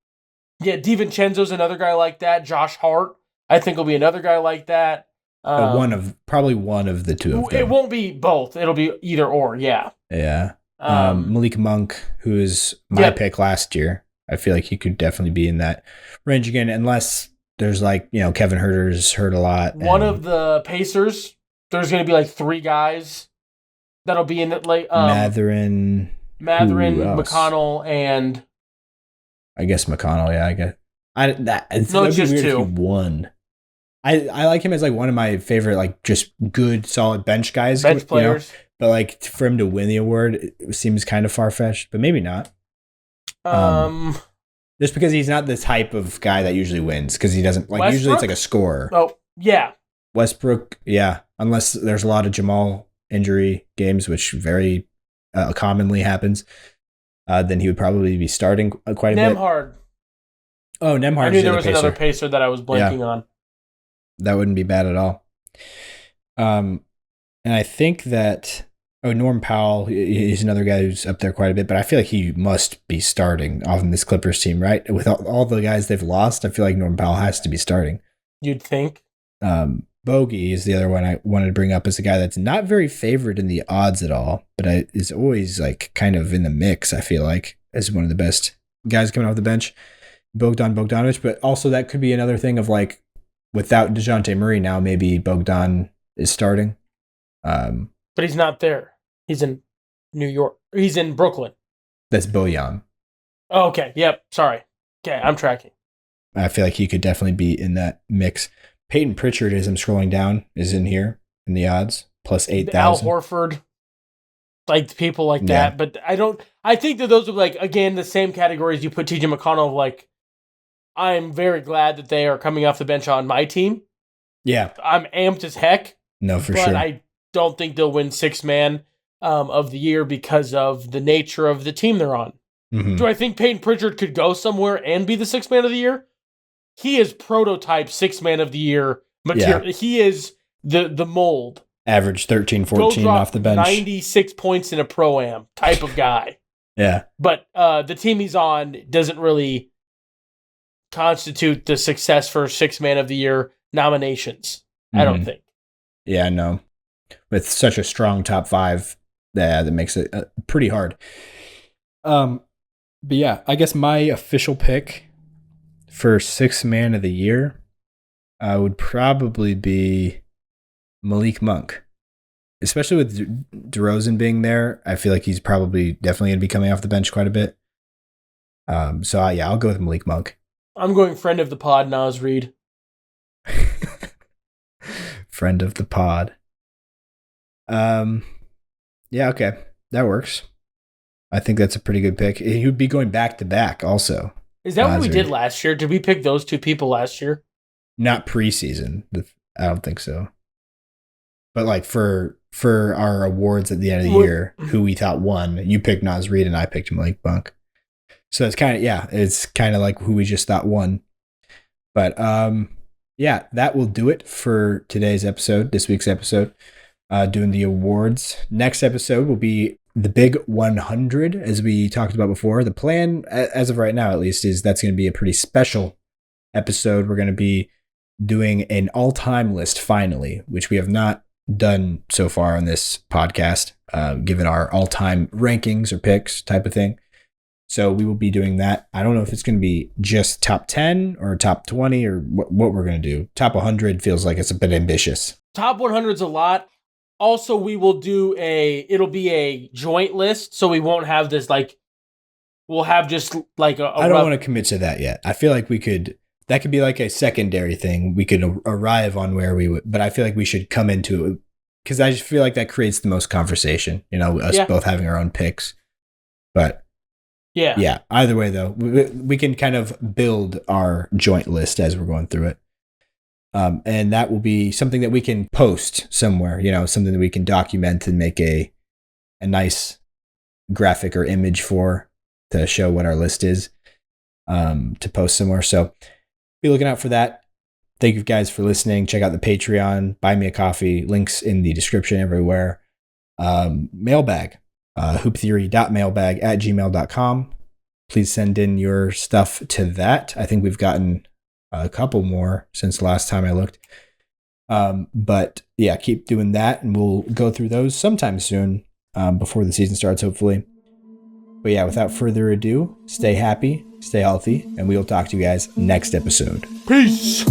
Yeah, DiVincenzo's another guy like that. Josh Hart, I think, will be another guy like that. Probably one of the 2 of them. It won't be both. It'll be either or, yeah. Yeah. Malik Monk, who is my pick last year. I feel like he could definitely be in that range again, unless there's like, Kevin Huerter's hurt a lot. One of the Pacers... There's going to be like 3 guys that'll be in it, like Matherin, McConnell, and I guess McConnell. Yeah, I guess. It's just 2. One. I like him as like one of my favorite, like just good, solid bench guys, bench players. But like for him to win the award, it seems kind of far fetched. But maybe not. Just because he's not the type of guy that usually wins, because he doesn't like. Westbrook? Usually it's like a scorer. Oh yeah. Westbrook, yeah, unless there's a lot of Jamal injury games, which very commonly happens, then he would probably be starting quite a bit. Nembhard. Oh, Nembhard. I knew there was another Pacer that I was blanking on. That wouldn't be bad at all. And I think that Norm Powell, he's another guy who's up there quite a bit, but I feel like he must be starting off in this Clippers team, right? With all the guys they've lost, I feel like Norm Powell has to be starting. You'd think. Bogey is the other one I wanted to bring up as a guy that's not very favored in the odds at all, but is always like kind of in the mix, I feel like, as one of the best guys coming off the bench. Bogdanovic, but also that could be another thing of like, without DeJounte Murray now, maybe Bogdan is starting. But he's not there. He's in New York. He's in Brooklyn. That's Bojan. Oh, okay. Yep. Sorry. Okay, I'm tracking. I feel like he could definitely be in that mix. Peyton Pritchard, as I'm scrolling down, is in here in the odds, plus 8,000. Al Horford, like people like that. But I think that those are like, again, the same categories you put TJ McConnell, like, I'm very glad that they are coming off the bench on my team. Yeah. I'm amped as heck. No, for sure. But I don't think they'll win 6-man of the year because of the nature of the team they're on. Mm-hmm. Do I think Peyton Pritchard could go somewhere and be the 6-man of the year? He is prototype 6-man of the year material. Yeah. He is the mold. Average 13, 14 off the bench. 96 points in a pro-am type of guy. Yeah. But the team he's on doesn't really constitute the success for 6-man of the year nominations. Mm-hmm. I don't think. Yeah, no. With such a strong top 5, that makes it pretty hard. But yeah, I guess my official pick for sixth man of the year would probably be Malik Monk. Especially with DeRozan being there, I feel like he's probably definitely going to be coming off the bench quite a bit. Yeah, I'll go with Malik Monk. I'm going friend of the pod, Nas Reed. Friend of the pod. Yeah, okay. That works. I think that's a pretty good pick. He would be going back to back also. Is that what we did last year? Did we pick those two people last year? Not preseason. I don't think so. But like for our awards at the end of the year, who we thought won, you picked Nas Reed and I picked Malik Monk. So it's kind of like who we just thought won. But yeah, that will do it for today's episode, this week's episode, doing the awards. Next episode will be the big 100, as we talked about before. The plan, as of right now at least, is that's going to be a pretty special episode. We're going to be doing an all-time list finally, which we have not done so far on this podcast, given our all-time rankings or picks type of thing. So we will be doing that. I don't know if it's going to be just top 10 or top 20 or what we're going to do. Top 100 feels like it's a bit ambitious. Top 100's a lot. Also, we will do it'll be a joint list, so we won't have this we'll have just like a I don't want to commit to that yet. I feel like that could be like a secondary thing. We could arrive on where we would, but I feel like we should come into it because I just feel like that creates the most conversation, us both having our own picks. But yeah. Either way, though, we can kind of build our joint list as we're going through it. And that will be something that we can post somewhere, something that we can document and make a nice graphic or image for to show what our list is, to post somewhere. So be looking out for that. Thank you guys for listening. Check out the Patreon, buy me a coffee, links in the description everywhere. Mailbag. hooptheory.mailbag@gmail.com. Please send in your stuff to that. I think we've gotten a couple more since the last time I looked. But yeah, keep doing that and we'll go through those sometime soon, before the season starts, hopefully. But yeah, without further ado, stay happy, stay healthy, and we will talk to you guys next episode. Peace.